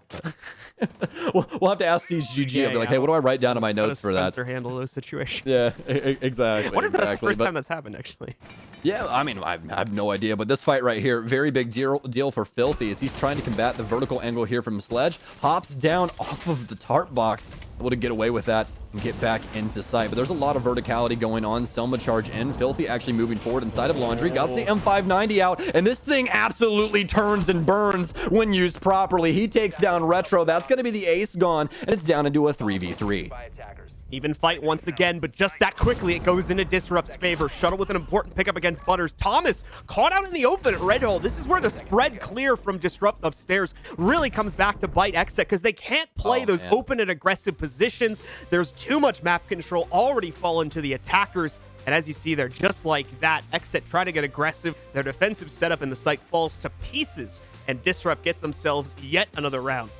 We'll have to ask CGG. I'll be like, hey, what do I write down in my notes for that? Spencer handle those situations. Yeah, exactly. I wonder if that's the first time that's happened, actually. Yeah, I mean, I have no idea, but this fight right here, very big deal for Filthy as he's trying to combat the vertical angle here from Sledge. Hops down off of the tarp box, able to get away with that and get back into sight. But there's a lot of verticality going on. Selma charge in. Filthy actually moving forward inside of Laundry. Got the M590 out, and this thing absolutely turns and burns when used properly. He takes down Retro. That's going to be the ace gone, and it's down into a 3v3. Even fight once again, but just that quickly, it goes into Disrupt's favor. Shuttle with an important pickup against Butters. Thomas caught out in the open at Red Hole. This is where the spread clear from Disrupt upstairs really comes back to bite XSET, because they can't play those open and aggressive positions. There's too much map control already fallen to the attackers. And as you see there, just like that, XSET try to get aggressive. Their defensive setup in the site falls to pieces, and Disrupt get themselves yet another round.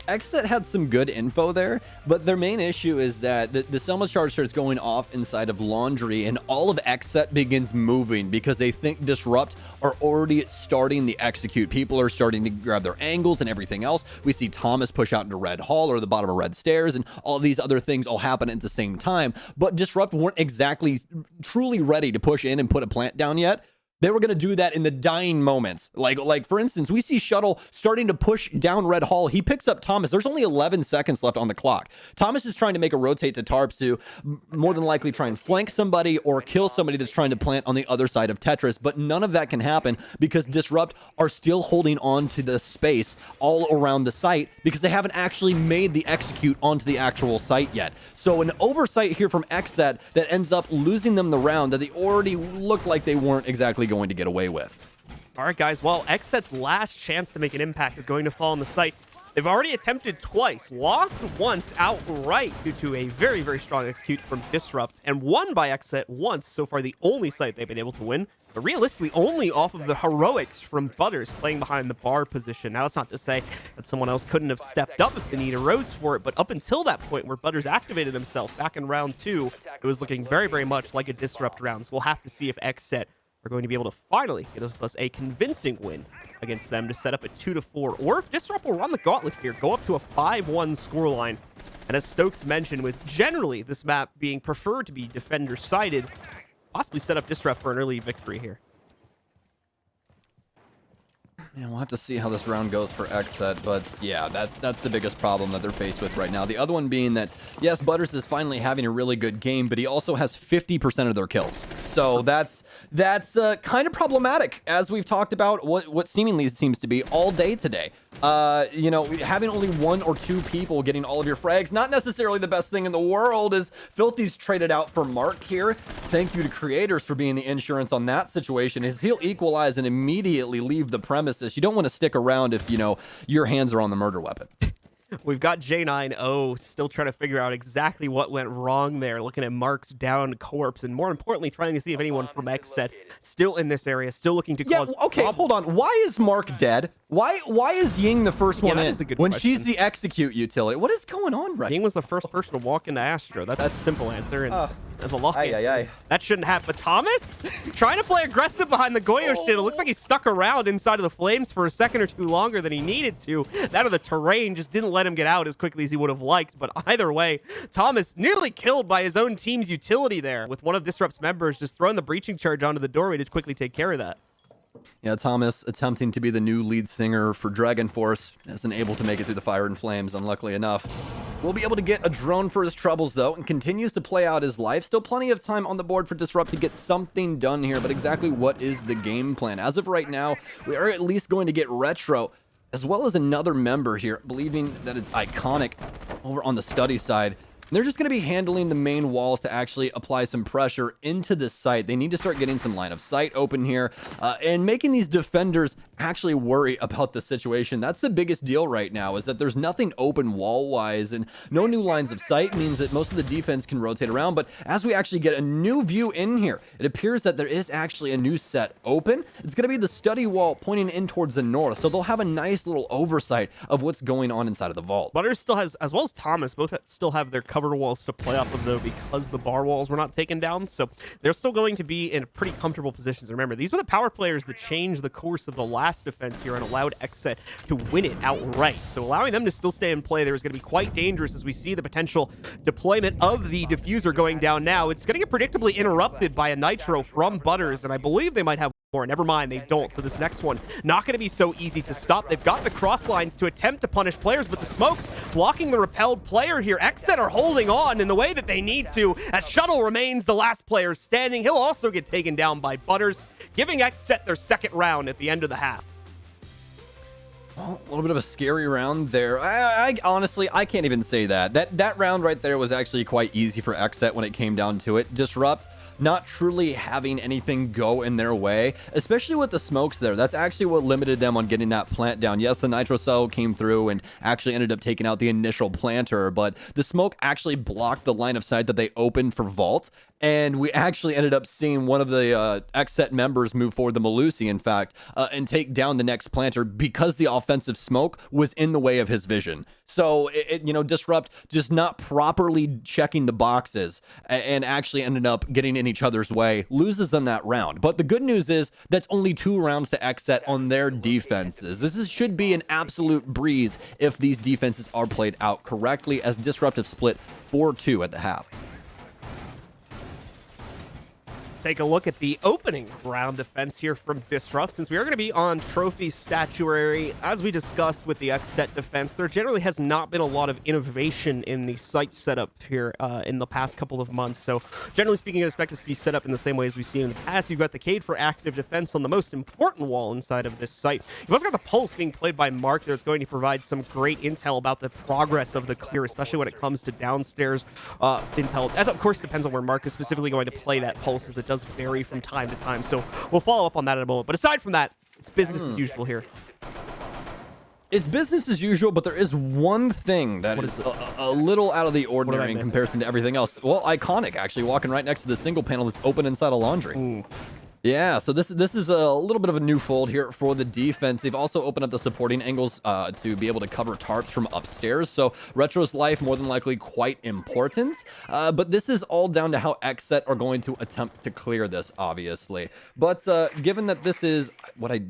XSET had some good info there, but their main issue is that the Selma's charge starts going off inside of Laundry, and all of XSET begins moving because they think Disrupt are already starting the execute. People are starting to grab their angles and everything else. We see Thomas push out into Red Hall or the bottom of Red Stairs, and all these other things all happen at the same time, but Disrupt weren't exactly truly ready to push in and put a plant down yet. They were going to do that in the dying moments. Like for instance, we see Shuttle starting to push down Red Hall. He picks up Thomas. There's only 11 seconds left on the clock. Thomas is trying to make a rotate to Tarps to more than likely try and flank somebody or kill somebody that's trying to plant on the other side of Tetris. But none of that can happen because Disrupt are still holding on to the space all around the site because they haven't actually made the execute onto the actual site yet. So an oversight here from XSET that ends up losing them the round that they already looked like they weren't exactly going to get away with. All right, guys. Well, XSET's last chance to make an impact is going to fall on the site. They've already attempted twice, lost once outright due to a very, very strong execute from Disrupt, and won by XSET once. So far, the only site they've been able to win, but realistically only off of the heroics from Butters playing behind the bar position. Now, that's not to say that someone else couldn't have stepped up if the need arose for it, but up until that point where Butters activated himself back in round 2, it was looking very, very much like a Disrupt round. So we'll have to see if XSET are going to be able to finally get us a convincing win against them to set up a 2-4, or if Disrupt will run the gauntlet here, go up to a 5-1 scoreline. And as Stokes mentioned, with generally this map being preferred to be defender-sided, possibly set up Disrupt for an early victory here. Yeah, we'll have to see how this round goes for XSET, but yeah, that's the biggest problem that they're faced with right now. The other one being that, yes, Butters is finally having a really good game, but he also has 50% of their kills. So that's kind of problematic, as we've talked about what seemingly seems to be all day today. You know, having only 1 or 2 people getting all of your frags, not necessarily the best thing in the world. As Filthy's traded out for Mark here. Thank you to Creators for being the insurance on that situation, as he'll equalize and immediately leave the premises. You don't want to stick around if, you know, your hands are on the murder weapon. We've got J9O still trying to figure out exactly what went wrong there, looking at Mark's down corpse, and more importantly, trying to see if anyone from XSET still in this area, still looking to cause okay, problems. hold on. Why is Mark dead? Why is Ying the first one that in is a good when question. she's the execute utility? What is going on right now? Ying was the first person to walk into Astro. That's a simple answer, and there's a lot. Aye. That shouldn't happen. But Thomas, trying to play aggressive behind the Goyo shit. It looks like he stuck around inside of the flames for a second or two longer than he needed to. That or the terrain just didn't let him get out as quickly as he would have liked. But either way, Thomas nearly killed by his own team's utility there, with one of Disrupt's members just throwing the breaching charge onto the doorway to quickly take care of that. Yeah, Thomas attempting to be the new lead singer for Dragon Force isn't able to make it through the fire and flames, unluckily enough. Will be able to get a drone for his troubles, though, and continues to play out his life. Still plenty of time on the board for Disrupt to get something done here, but exactly what is the game plan? As of right now, we are at least going to get Retro, as well as another member here, believing that it's Iconic over on the study side. They're just going to be handling the main walls to actually apply some pressure into this site. They need to start getting some line of sight open here and making these defenders actually worry about the situation. That's the biggest deal right now, is that there's nothing open wall-wise, and no new lines of sight means that most of the defense can rotate around. But as we actually get a new view in here, it appears that there is actually a new set open. It's going to be the study wall pointing in towards the north, so they'll have a nice little oversight of what's going on inside of the vault. Butters still has, as well as Thomas, both still have their cover walls to play off of, though, because the bar walls were not taken down. So they're still going to be in pretty comfortable positions. Remember, these were the power players that changed the course of the last defense here and allowed XSET to win it outright. So allowing them to still stay in play there is going to be quite dangerous as we see the potential deployment of the diffuser going down now. It's going to get predictably interrupted by a nitro from Butters, and I believe they might have more. Never mind, they don't. So this next one, not going to be so easy to stop. They've got the cross lines to attempt to punish players, but the smokes blocking the repelled player here. XSET are holding on in the way that they need to, as Shuttle remains the last player standing. He'll also get taken down by Butters, giving XSET their second round at the end of the half. Well, a little bit of a scary round there. I honestly, I can't even say that. That round right there was actually quite easy for XSET when it came down to it. Disrupt not truly having anything go in their way, especially with the smokes there. That's actually what limited them on getting that plant down. Yes, the nitro cell came through and actually ended up taking out the initial planter, but the smoke actually blocked the line of sight that they opened for Vault. And we actually ended up seeing one of the XSET members move forward, the Malusi, in fact, and take down the next planter because the offensive smoke was in the way of his vision. So, Disrupt just not properly checking the boxes and actually ended up getting in each other's way, loses them that round. But the good news is that's only 2 rounds to XSET on their defenses. Should be an absolute breeze if these defenses are played out correctly, as Disruptive split 4-2 at the half. Take a look at the opening round defense here from Disrupt. Since we are going to be on trophy statuary, as we discussed with the XSET defense, there generally has not been a lot of innovation in the site setup here in the past couple of months. So generally speaking, I expect this to be set up in the same way as we've seen in the past. You've got the Cade for active defense on the most important wall inside of this site. You've also got the Pulse being played by Mark that's going to provide some great intel about the progress of the clear, especially when it comes to downstairs intel. That, of course, depends on where Mark is specifically going to play that Pulse, as it does vary from time to time. So we'll follow up on that in a moment. But aside from that, it's business as usual here. It's business as usual, but there is one thing that is a little out of the ordinary in comparison to everything else. Well, Iconic actually walking right next to the single panel that's open inside a laundry. Ooh. Yeah, so this is a little bit of a new fold here for the defense. They've also opened up the supporting angles to be able to cover tarps from upstairs. So Retro's life more than likely quite important. But this is all down to how XSET are going to attempt to clear this, obviously. But given that this is what I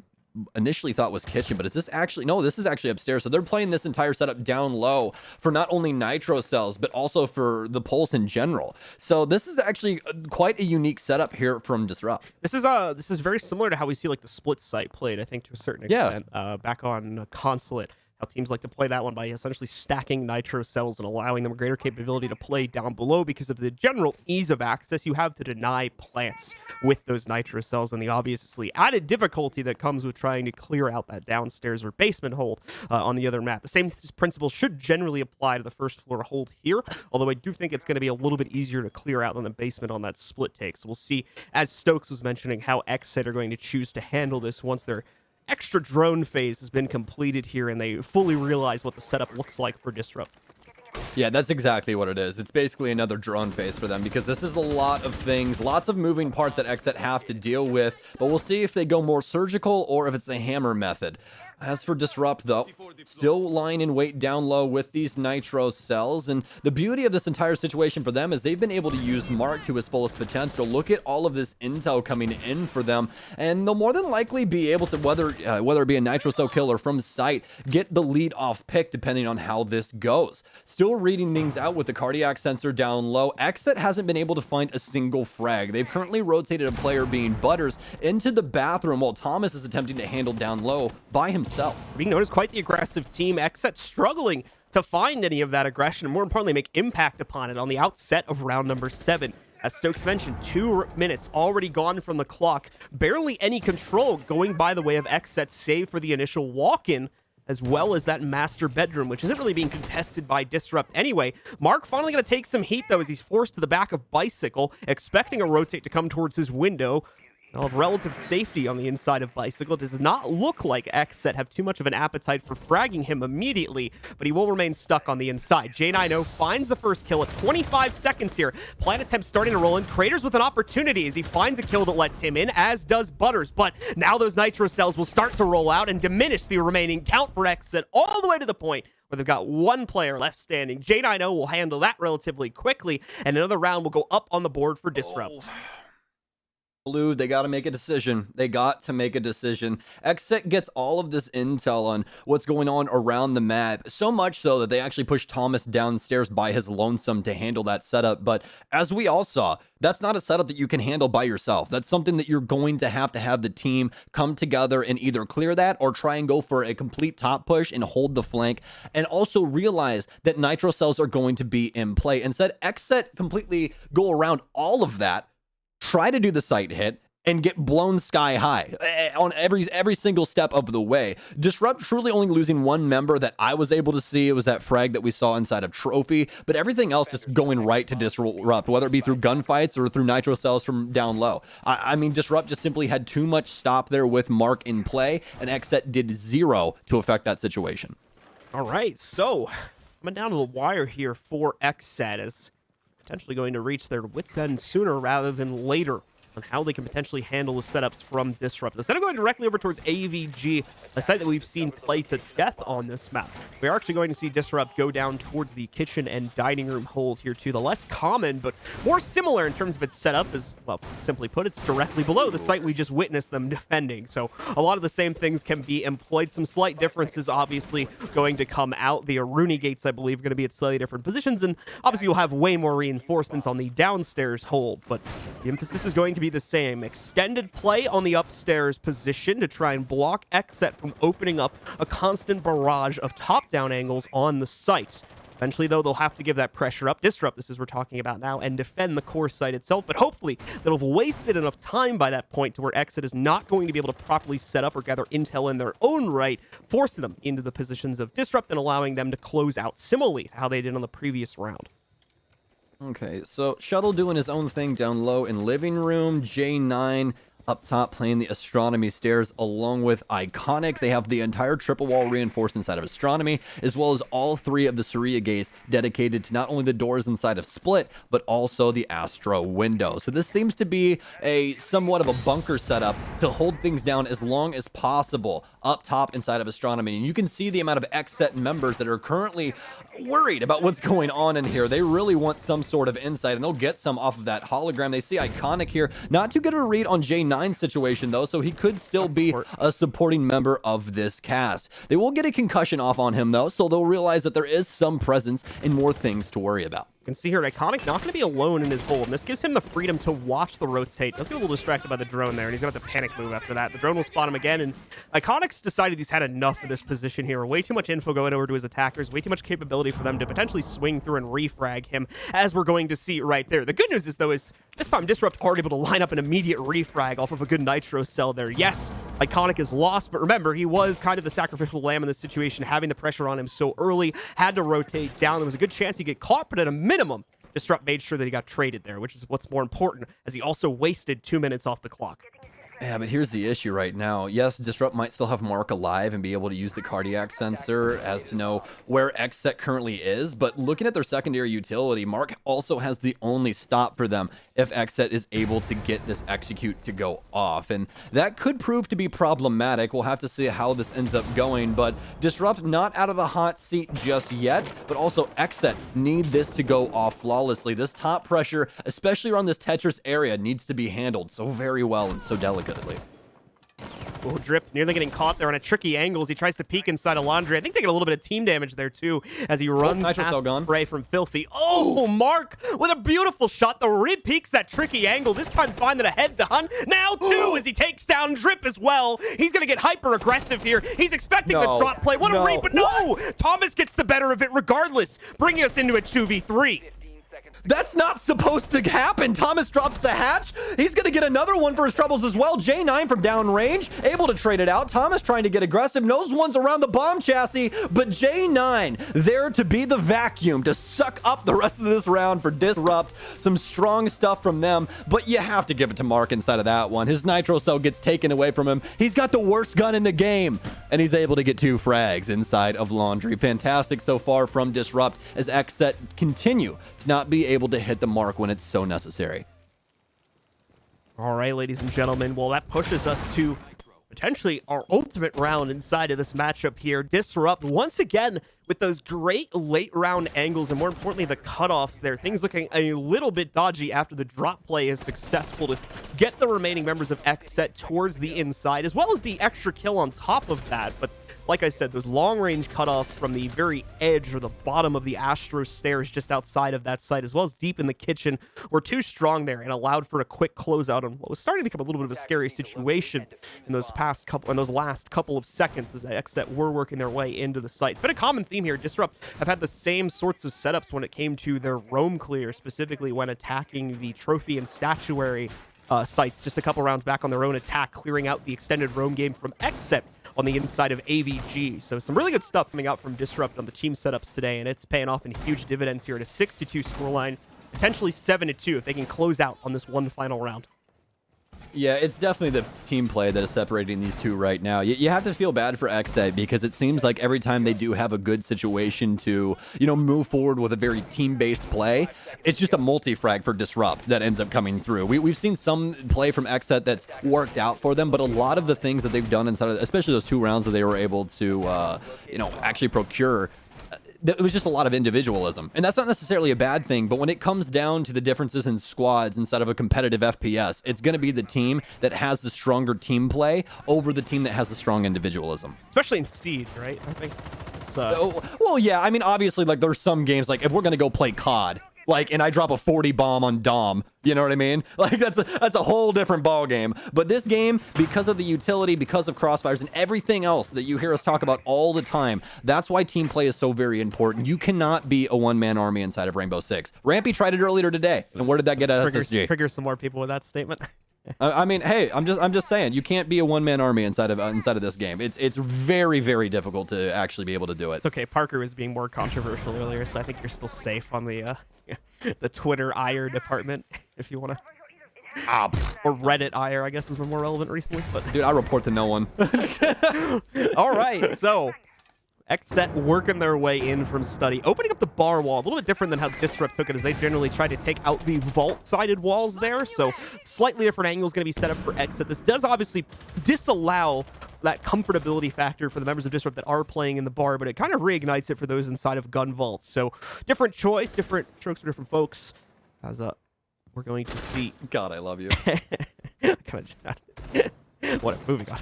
initially thought was kitchen, but is this actually, no, this is actually upstairs. So they're playing this entire setup down low for not only nitro cells, but also for the Pulse in general. So this is actually quite a unique setup here from Disrupt. This is very similar to how we see like the split site played, I think, to a certain extent, back on Consulate. How teams like to play that one by essentially stacking nitro cells and allowing them a greater capability to play down below because of the general ease of access you have to deny plants with those nitro cells and the obviously added difficulty that comes with trying to clear out that downstairs or basement hold on the other map. The same principle should generally apply to the first floor hold here, although I do think it's going to be a little bit easier to clear out than the basement on that split take. So we'll see, as Stokes was mentioning, how XSET are going to choose to handle this once they're extra drone phase has been completed here and they fully realize what the setup looks like for Disrupt. Yeah, that's exactly what it is. It's basically another drone phase for them because this is a lot of things, lots of moving parts that XSET have to deal with, but we'll see if they go more surgical or if it's a hammer method. As for Disrupt, though, still lying in wait down low with these nitro cells, and the beauty of this entire situation for them is they've been able to use Mark to his fullest potential. Look at all of this intel coming in for them, and they'll more than likely be able to, whether it be a nitro cell kill or from sight, get the lead off pick depending on how this goes. Still reading things out with the cardiac sensor down low. XSET hasn't been able to find a single frag. They've currently rotated a player, being Butters, into the bathroom while Thomas is attempting to handle down low by himself. Being known as quite the aggressive team, XSET struggling to find any of that aggression and more importantly make impact upon it on the outset of round number 7. As Stokes mentioned, 2 minutes already gone from the clock. Barely any control going by the way of XSET, save for the initial walk-in, as well as that master bedroom, which isn't really being contested by Disrupt anyway. Mark finally going to take some heat, though, as he's forced to the back of Bicycle, expecting a rotate to come towards his window. Of relative safety on the inside of Bicycle. Does not look like XSET have too much of an appetite for fragging him immediately, but he will remain stuck on the inside. J90 finds the first kill at 25 seconds here. Plant attempt starting to roll in. Craters with an opportunity as he finds a kill that lets him in, as does Butters. But now those nitro cells will start to roll out and diminish the remaining count for XSET all the way to the point where they've got one player left standing. J90 will handle that relatively quickly, and another round will go up on the board for Disrupt. Blue, they got to make a decision. They got to make a decision. XSET gets all of this intel on what's going on around the map, so much so that they actually push Thomas downstairs by his lonesome to handle that setup. But as we all saw, that's not a setup that you can handle by yourself. That's something that you're going to have the team come together and either clear that or try and go for a complete top push and hold the flank, and also realize that nitro cells are going to be in play. Instead, XSET completely go around all of that, try to do the site hit, and get blown sky high on every single step of the way. Disrupt truly only losing one member that I was able to see. It was that frag that we saw inside of Trophy, but everything else just going right to Disrupt, whether it be through gunfights or through nitro cells from down low. I mean, Disrupt just simply had too much stop there with Mark in play, and XSET did zero to affect that situation. All right, so coming down to the wire here for XSET as potentially going to reach their wits' end sooner rather than later on how they can potentially handle the setups from Disrupt. Instead of going directly over towards AVG, a site that we've seen play to death on this map, we are actually going to see Disrupt go down towards the kitchen and dining room hold here too. The less common, but more similar in terms of its setup is, well, simply put, it's directly below the site we just witnessed them defending. So a lot of the same things can be employed. Some slight differences obviously going to come out. The Aruni gates, I believe, are going to be at slightly different positions, and obviously you'll have way more reinforcements on the downstairs hold, but the emphasis is going to be the same. Extended play on the upstairs position to try and block XSET from opening up a constant barrage of top-down angles on the site. Eventually, though, they'll have to give that pressure up, disrupt, this is we're talking about now, and defend the core site itself, but hopefully they'll have wasted enough time by that point to where XSET is not going to be able to properly set up or gather intel in their own right, forcing them into the positions of disrupt and allowing them to close out similarly to how they did on the previous round. Okay, so Shuttle doing his own thing down low in living room. J9 up top playing the astronomy stairs along with Iconic. They have the entire triple wall reinforced inside of astronomy, as well as all three of the Saria gates dedicated to not only the doors inside of Split, but also the Astro window. So this seems to be a somewhat of a bunker setup to hold things down as long as possible up top inside of astronomy. And you can see the amount of XSET members that are currently worried about what's going on in here. They really want some sort of insight, and they'll get some off of that hologram. They see Iconic here. Not too good of a read on J9 situation though, so he could still be a supporting member of this cast. They will get a concussion off on him though, so they'll realize that there is some presence and more things to worry about. You can see here, Iconic not going to be alone in his hold, and this gives him the freedom to watch the rotate. Does get a little distracted by the drone there, and he's going to have to panic move after that. The drone will spot him again, and Iconic's decided he's had enough of this position here. Way too much info going over to his attackers, way too much capability for them to potentially swing through and refrag him, as we're going to see right there. The good news is, though, is this time Disrupt are able to line up an immediate refrag off of a good Nitro cell there. Yes, Iconic is lost, but remember, he was kind of the sacrificial lamb in this situation, having the pressure on him so early, had to rotate down. There was a good chance he'd get caught, but at a minimum, Disrupt made sure that he got traded there, which is what's more important, as he also wasted 2 minutes off the clock. Yeah, but here's the issue right now. Yes, Disrupt might still have Mark alive and be able to use the cardiac sensor as to know where XSET currently is, but looking at their secondary utility, Mark also has the only stop for them if XSET is able to get this execute to go off, and that could prove to be problematic. We'll have to see how this ends up going, but Disrupt not out of the hot seat just yet, but also XSET need this to go off flawlessly. This top pressure, especially around this Tetris area, needs to be handled so very well and so delicately. Oh, Drip nearly getting caught there on a tricky angle as he tries to peek inside of Laundry. I think they get a little bit of team damage there, too, as he runs past the spray from Filthy. Oh, Mark with a beautiful shot. The re-peeks that tricky angle, this time finding a head to hunt. Now, too, as he takes down Drip as well. He's going to get hyper-aggressive here. He's expecting the drop play. What a read, but no! Thomas gets the better of it regardless, bringing us into a 2v3. That's not supposed to happen. Thomas drops the hatch. He's going to get another one for his troubles as well. J9 from downrange, able to trade it out. Thomas trying to get aggressive. Knows one's around the bomb chassis, but J9 there to be the vacuum to suck up the rest of this round for Disrupt. Some strong stuff from them, but you have to give it to Mark inside of that one. His Nitro cell gets taken away from him. He's got the worst gun in the game, and he's able to get 2 frags inside of Laundry. Fantastic so far from Disrupt as XSET continue to not be able to hit the mark when it's so necessary. All right, ladies and gentlemen, well, that pushes us to potentially our ultimate round inside of this matchup here. Disrupt once again with those great late round angles, and more importantly, the cutoffs there. Things looking a little bit dodgy after the drop play is successful to get the remaining members of XSET towards the inside, as well as the extra kill on top of that. But like I said, those long-range cutoffs from the very edge or the bottom of the Astro stairs just outside of that site, as well as deep in the kitchen, were too strong there and allowed for a quick closeout on what was starting to become a little bit of a scary situation in those last couple of seconds as the XSET were working their way into the site. It's been a common theme here. Disrupt have had the same sorts of setups when it came to their roam clear, specifically when attacking the trophy and statuary sites just a couple rounds back on their own attack, clearing out the extended roam game from XSET on the inside of AVG. So some really good stuff coming out from Disrupt on the team setups today, and it's paying off in huge dividends here at a 6-2 scoreline, potentially 7-2 if they can close out on this one final round. Yeah, it's definitely the team play that is separating these two right now. You have to feel bad for XSET because it seems like every time they do have a good situation to, move forward with a very team-based play, it's just a multi-frag for Disrupt that ends up coming through. We've seen some play from XSET that's worked out for them, but a lot of the things that they've done inside of, especially those 2 rounds that they were able to, actually procure, it was just a lot of individualism. And that's not necessarily a bad thing, but when it comes down to the differences in squads inside of a competitive FPS, it's going to be the team that has the stronger team play over the team that has the strong individualism. Especially in Siege, right? I think it's, well, yeah, I mean, obviously, like, there's some games, like, if we're going to go play COD, and I drop a 40 bomb on Dom, you know what I mean? Like, that's a whole different ball game. But this game, because of the utility, because of crossfires, and everything else that you hear us talk about all the time, that's why team play is so very important. You cannot be a one-man army inside of Rainbow Six. Rampy tried it earlier today, and where did that get at SSG? Trigger some more people with that statement. I mean, hey, I'm just saying, you can't be a one-man army inside of this game. It's very, very difficult to actually be able to do it. It's okay. Parker was being more controversial earlier, so I think you're still safe on the the Twitter ire department, if you want to. Or Reddit ire, I guess, has been more relevant recently. But dude, I report to no one. All right, so XSET working their way in from study, opening up the bar wall, a little bit different than how Disrupt took it, as they generally try to take out the vault-sided walls there, so slightly different angles going to be set up for XSET. This does obviously disallow that comfortability factor for the members of Disrupt that are playing in the bar, but it kind of reignites it for those inside of gun vaults. So different choice, different strokes for different folks, as we're going to see. God, I love you. What, moving on.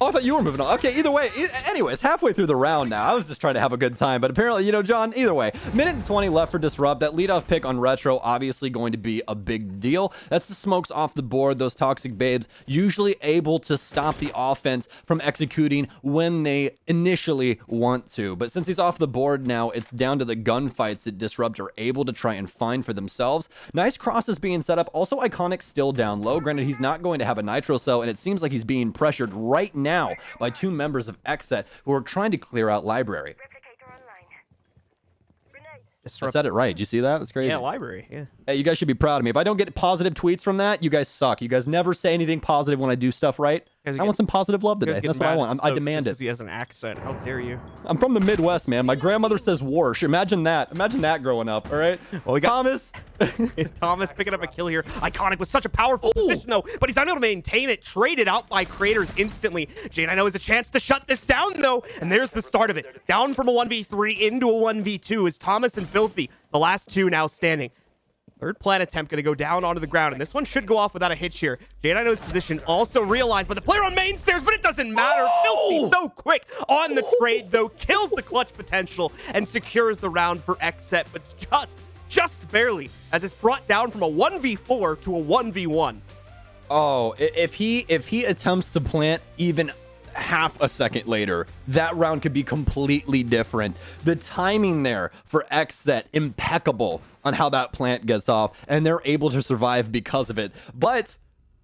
Oh, I thought you were moving on. Okay, either way. Anyways, halfway through the round now. I was just trying to have a good time, but apparently, John, either way. Minute and 20 left for Disrupt. That leadoff pick on Retro, obviously going to be a big deal. That's the smokes off the board. Those toxic babes usually able to stop the offense from executing when they initially want to. But since he's off the board now, it's down to the gunfights that Disrupt are able to try and find for themselves. Nice crosses being set up. Also, Iconic still down low. Granted, he's not going to have a nitro cell, and it seems like he's being pressured right now by 2 members of XSET who are trying to clear out library. I said it right. Did you see that? That's crazy. Yeah, library. Yeah. Hey, you guys should be proud of me. If I don't get positive tweets from that, you guys suck. You guys never say anything positive when I do stuff right. I want some positive love today. That's what I want. I demand it. He has an accent. How dare you? I'm from the Midwest, man. My grandmother says "warsh." Imagine that. Imagine that growing up. All right. Well, we got Thomas. Thomas picking up a kill here. Iconic with such a powerful position, though, but he's unable to maintain it. Traded out by creators instantly. Jane, I know, has a chance to shut this down, though, and there's the start of it. Down from a 1v3 into a 1v2 is Thomas and Filthy, the last 2 now standing. Third plant attempt going to go down onto the ground, and this one should go off without a hitch here. J9O's position also realized by the player on main stairs, but it doesn't matter. Filthy so quick on the trade, though, kills the clutch potential and secures the round for XSET, but just barely, as it's brought down from a 1v4 to a 1v1. Oh, if he attempts to plant even half a second later, that round could be completely different. The timing there for XSET, impeccable on how that plant gets off, and they're able to survive because of it. But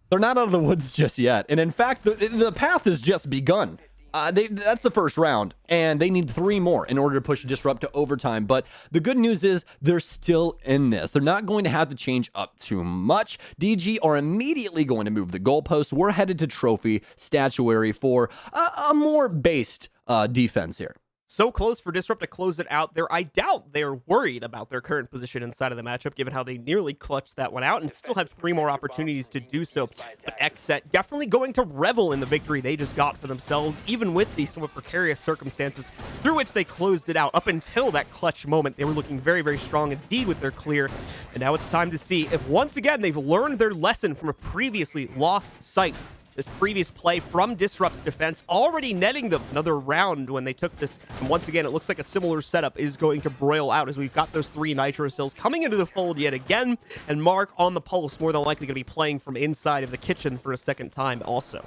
they're not out of the woods just yet. And in fact, the path has just begun. That's the first round, and they need 3 more in order to push Disrupt to overtime. But the good news is they're still in this. They're not going to have to change up too much. DG are immediately going to move the goalposts. We're headed to Trophy Statuary for a more based defense here. So close for Disrupt to close it out there. I doubt they're worried about their current position inside of the matchup, given how they nearly clutched that one out and still have 3 more opportunities to do so. But XSET definitely going to revel in the victory they just got for themselves, even with the somewhat precarious circumstances through which they closed it out. Up until that clutch moment, they were looking very, very strong indeed with their clear. And now it's time to see if once again they've learned their lesson from a previously lost site. This previous play from Disrupt's defense already netting them another round when they took this. And once again, it looks like a similar setup is going to broil out as we've got those 3 nitro cells coming into the fold yet again. And Mark on the pulse, more than likely going to be playing from inside of the kitchen for a second time also.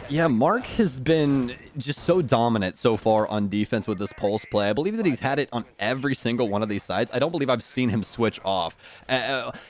Yeah, Mark has been just so dominant so far on defense with this pulse play. I believe that he's had it on every single one of these sides. I don't believe I've seen him switch off.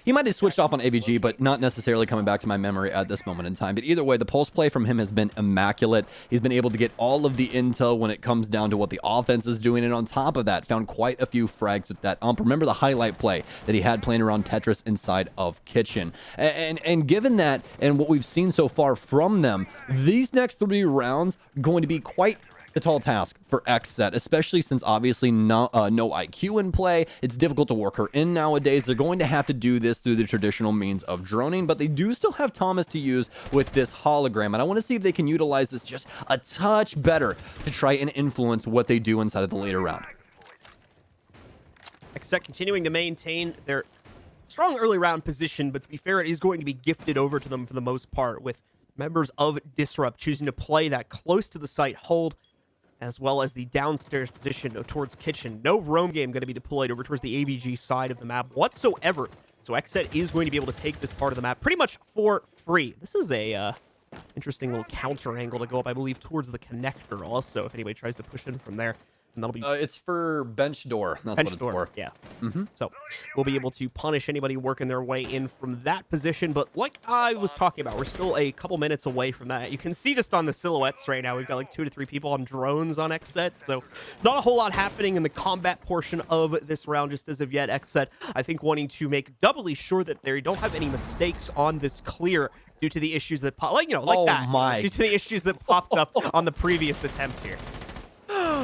He might have switched off on AVG, but not necessarily coming back to my memory at this moment in time. But either way, the pulse play from him has been immaculate. He's been able to get all of the intel when it comes down to what the offense is doing. And on top of that, found quite a few frags with that ump. Remember the highlight play that he had playing around Tetris inside of Kitchen. And given that and what we've seen so far from them, these next 3 rounds going to be quite the tall task for XSET, especially since obviously no IQ in play. It's difficult to work her in nowadays. They're going to have to do this through the traditional means of droning, but they do still have Thomas to use with this hologram, and I want to see if they can utilize this just a touch better to try and influence what they do inside of the later round. XSET continuing to maintain their strong early round position, but to be fair, it is going to be gifted over to them for the most part, with members of Disrupt choosing to play that close to the site hold, as well as the downstairs position towards Kitchen. No roam game going to be deployed over towards the AVG side of the map whatsoever. So XSET is going to be able to take this part of the map pretty much for free. This is a interesting little counter angle to go up, I believe, towards the connector also, if anybody tries to push in from there. And that'll be it's for bench door. That's what it's for. Yeah. So we'll be able to punish anybody working their way in from that position. But like I was talking about, we're still a couple minutes away from that. You can see just on the silhouettes right now, we've got like 2 to 3 people on drones on XSET. So not a whole lot happening in the combat portion of this round just as of yet. XSET, I think, wanting to make doubly sure that they don't have any mistakes on this clear due to the issues that due to the issues that popped up on the previous attempt here.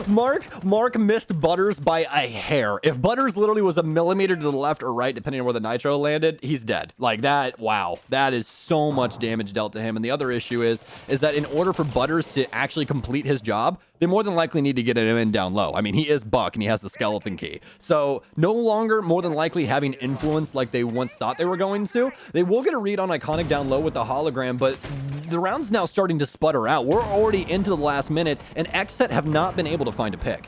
Mark missed Butters by a hair. If Butters literally was a millimeter to the left or right, depending on where the nitro landed, he's dead. Like that, wow. That is so much damage dealt to him. And the other issue is that in order for Butters to actually complete his job, they more than likely need to get him in down low. I mean, he is Buck and he has the skeleton key. So no longer more than likely having influence like they once thought they were going to. They will get a read on Iconic down low with the hologram, but the round's now starting to sputter out. We're already into the last minute, and XSET have not been able to find a pick.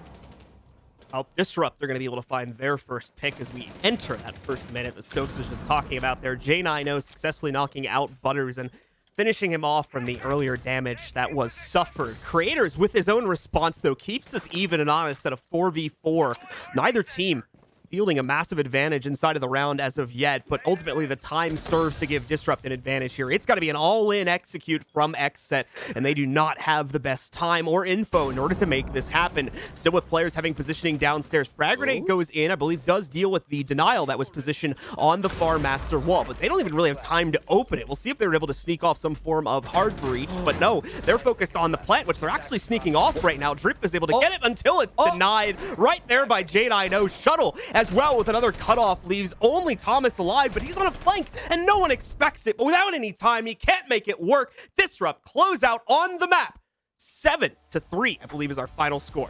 Well, Disrupt, they're going to be able to find their first pick as we enter that first minute that Stokes was just talking about there. J9O successfully knocking out Butters and finishing him off from the earlier damage that was suffered. Creators, with his own response, though, keeps us even and honest at a 4v4. Neither team fielding a massive advantage inside of the round as of yet, but ultimately the time serves to give Disrupt an advantage here. It's got to be an all-in execute from XSET, and they do not have the best time or info in order to make this happen. Still with players having positioning downstairs. Frag Grenade goes in, I believe does deal with the denial that was positioned on the far master wall, but they don't even really have time to open it. We'll see if they're able to sneak off some form of hard breach, but no, they're focused on the plant, which they're actually sneaking off right now. Drip is able to get it until it's denied right there by J9O. Shuttle as well with another cutoff leaves only Thomas alive, but he's on a flank and no one expects it. But without any time, he can't make it work. Disrupt close out on the map. 7-3, I believe, is our final score.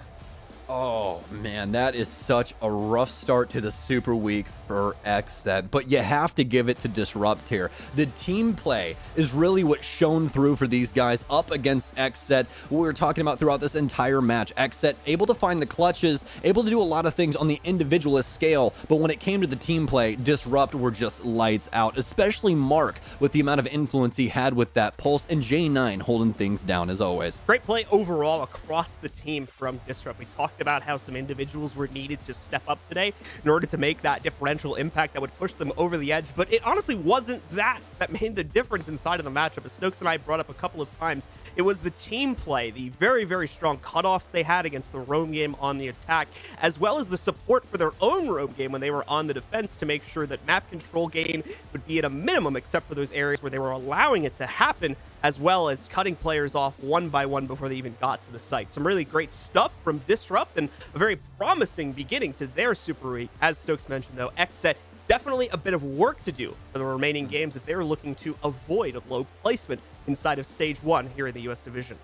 Oh, man, that is such a rough start to the Super Week for XSET, but you have to give it to Disrupt here. The team play is really what shone through for these guys up against XSET. What we were talking about throughout this entire match. XSET able to find the clutches, able to do a lot of things on the individualist scale, but when it came to the team play, Disrupt were just lights out, especially Mark with the amount of influence he had with that pulse, and J9 holding things down as always. Great play overall across the team from Disrupt. We talked about how some individuals were needed to step up today in order to make that differential impact that would push them over the edge, but it honestly wasn't that made the difference inside of the matchup. As Stokes and I brought up a couple of times, it was the team play, the very, very strong cutoffs they had against the roam game on the attack, as well as the support for their own roam game when they were on the defense to make sure that map control gain would be at a minimum, except for those areas where they were allowing it to happen, as well as cutting players off one by one before they even got to the site. Some really great stuff from Disrupt and a very promising beginning to their Super Week. As Stokes mentioned, though, XSET definitely a bit of work to do for the remaining games if they're looking to avoid a low placement inside of Stage 1 here in the US Division.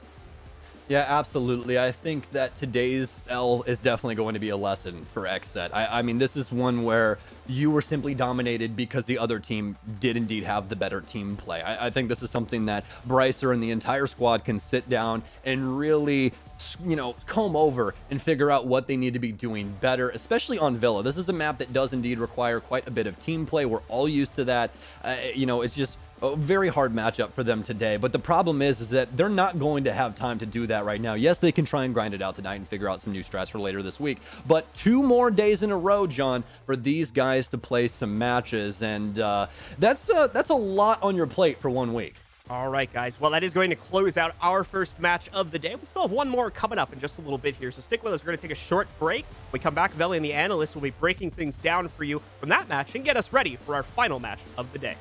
Yeah, absolutely. I think that today's L is definitely going to be a lesson for XSET. I mean, this is one where you were simply dominated because the other team did indeed have the better team play. I think this is something that Brycer and the entire squad can sit down and really, you know, comb over and figure out what they need to be doing better, especially on Villa. This is a map that does indeed require quite a bit of team play. We're all used to that. You know, it's just a very hard matchup for them today. But the problem is that they're not going to have time to do that right now. Yes, they can try and grind it out tonight and figure out some new strats for later this week. But 2 more days in a row, John, for these guys to play some matches. And that's a lot on your plate for 1 week. All right, guys. Well, that is going to close out our first match of the day. We still have one more coming up in just a little bit here, so stick with us. We're going to take a short break. When we come back, Veli and the analyst will be breaking things down for you from that match and get us ready for our final match of the day.